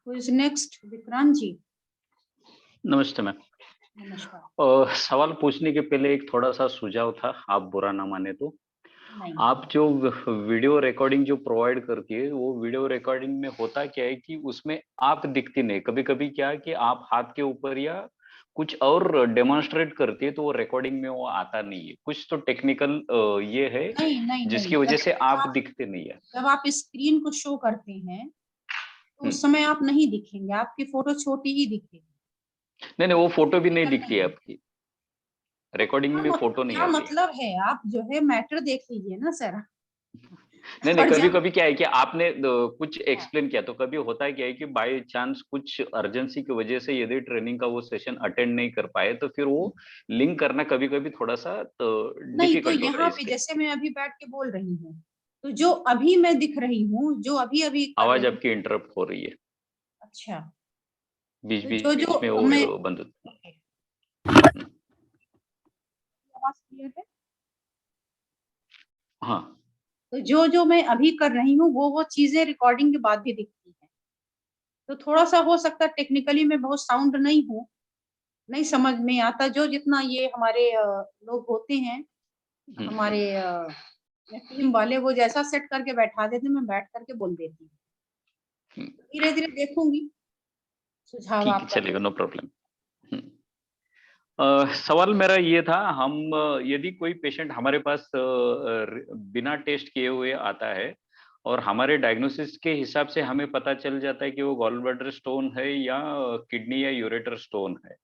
Who is next? Vikrant ji. नमस्ते मैम। नमस्कार। सवाल पूछने के पहले एक थोड़ा सा सुझाव था, आप बुरा ना माने तो। नहीं। आप जो वीडियो रिकॉर्डिंग जो प्रोवाइड करती है, वो वीडियो रिकॉर्डिंग में होता क्या है कि उसमें आप दिखती नहीं। कभी कभी क्या है कि आप हाथ के ऊपर या कुछ और डेमोन्स्ट्रेट करती है, तो वो रिकॉर्डिंग में वो आता नहीं है। कुछ तो टेक्निकल ये है नहीं, जिसकी वजह से आप दिखते नहीं है। जब आप स्क्रीन को शो करते हैं तो उस समय आप नहीं दिखेंगे, आपकी फोटो छोटी ही दिखेगी। नहीं, वो फोटो भी नहीं दिखती है आपकी रिकॉर्डिंग में, फोटो नहीं क्या आती। मतलब है, आप जो है मैटर देख लीजिए ना सर। नहीं, कभी कभी क्या है कि आपने कुछ एक्सप्लेन किया, तो कभी होता है क्या है कि बाय चांस कुछ अर्जेंसी की वजह से यदि ट्रेनिंग का वो सेशन अटेंड नहीं कर पाए, तो फिर वो लिंक करना कभी कभी थोड़ा सा नहीं, तो डिफिकल्ट होता है यहाँ पे इसके। जैसे मैं अभी बैठ के बोल रही हूँ, तो जो अभी मैं दिख रही हूँ, जो अभी अभी आवाज आपकी इंटरप्ट हो रही है। अच्छा, बीच तो बीच जो में मैं वो बंद। आवाज क्लियर है? हाँ, तो जो मैं अभी कर रही हूँ वो चीजें रिकॉर्डिंग के बाद भी दिखती हैं। तो थोड़ा सा हो सकता है टेक्निकली मैं बहुत साउंड नहीं हूँ, नहीं समझ में आता, जो जितना ये हमारे लोग होते हैं, हमारे टीम वाले, वो जैसा सेट करके बैठा देते, मैं बैठ करके बोल देती हूँ। धीरे धीरे देखूंगी सुझाव ठीक है, आपका। चलेगा, नो प्रॉब्लम। सवाल मेरा ये था, हम यदि कोई पेशेंट हमारे पास बिना टेस्ट किए हुए आता है और हमारे डायग्नोसिस के हिसाब से हमें पता चल जाता है कि वो गॉल ब्लैडर स्टोन है या किडनी या यूरेटर स्टोन है,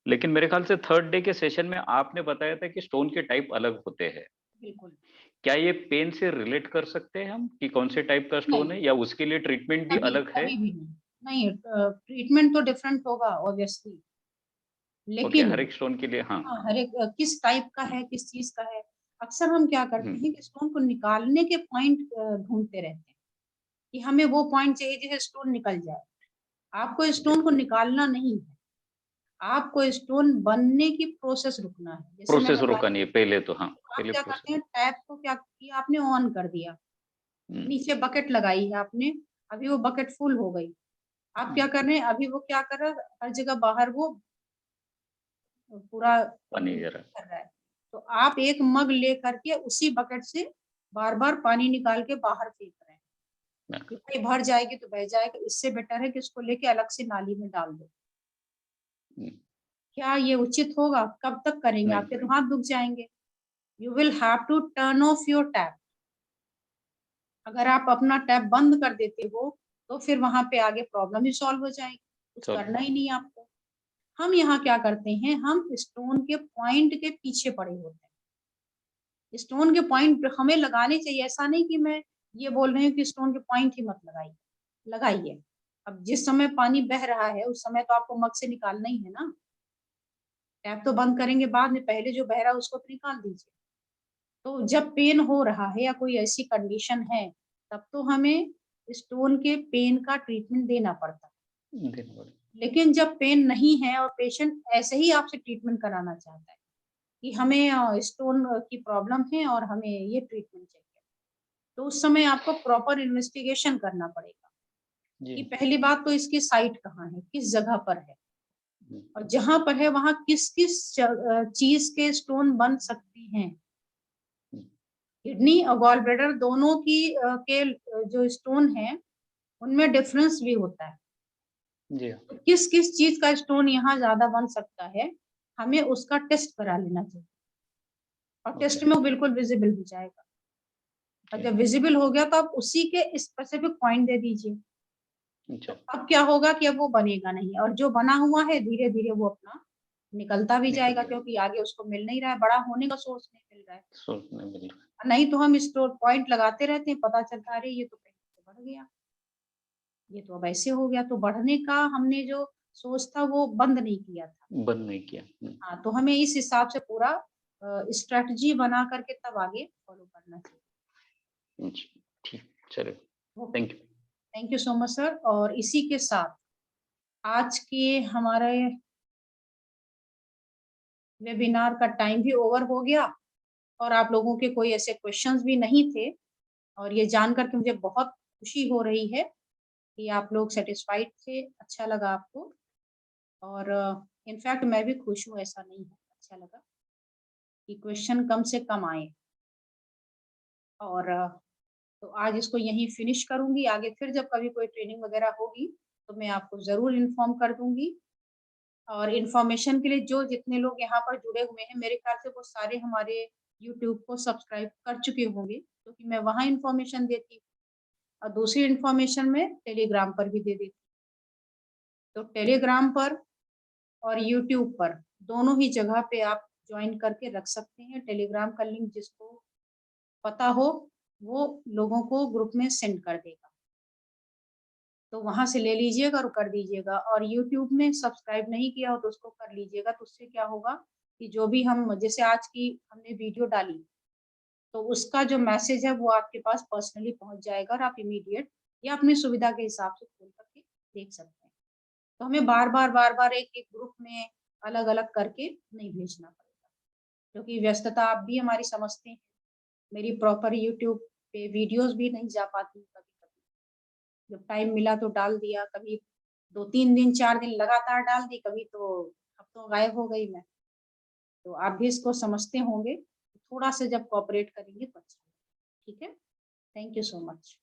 लेकिन मेरे ख्याल से थर्ड डे के सेशन में आपने बताया था कि स्टोन के टाइप अलग होते हैं। बिल्कुल। क्या ये पेन से रिलेट कर सकते हैं हम कि कौन से टाइप का स्टोन है, या उसके लिए ट्रीटमेंट भी कभी अलग है? कभी भी नहीं, ट्रीटमेंट तो डिफरेंट होगा ऑब्वियसली, ओके, लेकिन हर एक स्टोन के लिए। हाँ, हाँ, हर एक किस टाइप का है, किस चीज का है। अक्सर हम क्या करते हैं कि स्टोन को निकालने के पॉइंट ढूंढते रहते हैं कि हमें वो पॉइंट चाहिए जिसे स्टोन निकल जाए। आपको स्टोन को निकालना नहीं है, आपको स्टोन बनने की प्रोसेस रुकना है। जैसे मैं प्रोसेस बता रोका नहीं है पहले तो। हाँ, आप पहले क्या प्रोसेस। करते हैं, टैप को क्या किया आपने, ऑन कर दिया, नीचे बकेट लगाई है आपने, अभी वो बकेट फुल हो गई। आप क्या कर रहे हैं, अभी वो क्या कर रहा है, हर जगह बाहर वो पूरा पानी जरा। कर रहा है। तो आप एक मग ले करके उसी बकेट से बार बार पानी निकाल के बाहर फेंक रहे हैं कि भाई भर जाएगी तो बह जाएगा। इससे बेटर है कि उसको लेके अलग से नाली में डाल दो। क्या ये उचित होगा? कब तक करेंगे? आपके तो हाथ दुख जाएंगे। You will have to turn off your tap. अगर आप अपना टैप बंद कर देते हो तो फिर वहां पे आगे प्रॉब्लम ही सॉल्व हो जाएगी, कुछ करना ही नहीं आपको। हम यहाँ क्या करते हैं, हम स्टोन के पॉइंट के पीछे पड़े होते हैं। स्टोन के पॉइंट हमें लगाने चाहिए, ऐसा नहीं कि मैं ये बोल रही हूँ कि स्टोन के पॉइंट ही मत लगाइए, लगाइए। अब जिस समय पानी बह रहा है उस समय तो आपको मग से निकालना ही है ना। टैप तो बंद करेंगे बाद में, पहले जो बह रहा है उसको तो निकाल दीजिए। तो जब पेन हो रहा है या कोई ऐसी कंडीशन है तब तो हमें स्टोन के पेन का ट्रीटमेंट देना पड़ता है। लेकिन जब पेन नहीं है और पेशेंट ऐसे ही आपसे ट्रीटमेंट कराना चाहता है कि हमें स्टोन की प्रॉब्लम है और हमें ये ट्रीटमेंट चाहिए, तो उस समय आपको प्रॉपर इन्वेस्टिगेशन करना पड़ेगा कि पहली बात तो इसकी साइट कहाँ है, किस जगह पर है, और जहां पर है वहां किस किस चीज के स्टोन बन सकती हैं। किडनी और गॉल ब्लैडर दोनों की के जो स्टोन है उनमें डिफरेंस भी होता है। जी। तो किस किस चीज का स्टोन यहाँ ज्यादा बन सकता है, हमें उसका टेस्ट करा लेना चाहिए, और टेस्ट में वो बिल्कुल विजिबल हो जाएगा। और जब विजिबल हो गया तो आप उसी के स्पेसिफिक पॉइंट दे दीजिए। तो अब क्या होगा कि अब वो बनेगा नहीं, और जो बना हुआ है धीरे धीरे वो अपना निकलता भी जाएगा, क्योंकि आगे उसको मिल नहीं रहा है, बड़ा होने का सोर्स नहीं मिल रहा है। नहीं तो हम स्टोर पॉइंट लगाते रहते हैं, पता चलता अरे ये तो पहले से बढ़ गया, ये तो अब ऐसे हो गया। तो बढ़ने का हमने जो सोच था वो बंद नहीं किया था, बंद नहीं किया। हाँ। तो हमें इस हिसाब से पूरा स्ट्रेटजी बना करके तब आगे फॉलो करना चाहिए। ठीक, चलिए, thank you. Thank you so much sir. और इसी के साथ आज के हमारे वेबिनार का टाइम भी ओवर हो गया, और आप लोगों के कोई ऐसे क्वेश्चंस भी नहीं थे, और ये जानकर के मुझे बहुत खुशी हो रही है कि आप लोग सेटिस्फाइड थे, अच्छा लगा आपको। और इनफैक्ट मैं भी खुश हूँ, ऐसा नहीं है, अच्छा लगा कि क्वेश्चन कम से कम आए। और तो आज इसको यहीं फिनिश करूंगी। आगे फिर जब कभी कोई ट्रेनिंग वगैरह होगी तो मैं आपको ज़रूर इन्फॉर्म कर दूंगी। और इन्फॉर्मेशन के लिए जो जितने लोग यहाँ पर जुड़े हुए हैं, मेरे ख्याल से वो सारे हमारे यूट्यूब को सब्सक्राइब कर चुके होंगे, क्योंकि मैं वहाँ इन्फॉर्मेशन देती हूँ, और दूसरी इन्फॉर्मेशन मैं टेलीग्राम पर भी दे देती हूँ। तो टेलीग्राम पर और यूट्यूब पर दोनों ही जगह पे आप ज्वाइन करके रख सकते हैं। टेलीग्राम का लिंक जिसको पता हो वो लोगों को ग्रुप में सेंड कर देगा, तो वहां से ले लीजिएगा और कर दीजिएगा। और यूट्यूब में सब्सक्राइब नहीं किया हो तो उसको कर लीजिएगा। तो उससे क्या होगा कि जो भी हम, जैसे आज की हमने वीडियो डाली, तो उसका जो मैसेज है वो आपके पास पर्सनली पहुंच जाएगा, और आप इमीडिएट या अपनी सुविधा के हिसाब से खोल करके देख सकते हैं। तो हमें बार बार एक एक ग्रुप में अलग अलग करके नहीं भेजना पड़ेगा, क्योंकि व्यस्तता आप भी हमारी समझते हैं। मेरी प्रॉपर यूट्यूब पे वीडियोस भी नहीं जा पाती कभी कभी, जब टाइम मिला तो डाल दिया, कभी 2-3 दिन 4 दिन लगातार डाल दी, कभी तो अब तो गायब हो गई मैं। तो आप भी इसको समझते होंगे, थोड़ा सा जब कोऑपरेट करेंगे तो अच्छा। ठीक है, थैंक यू सो मच।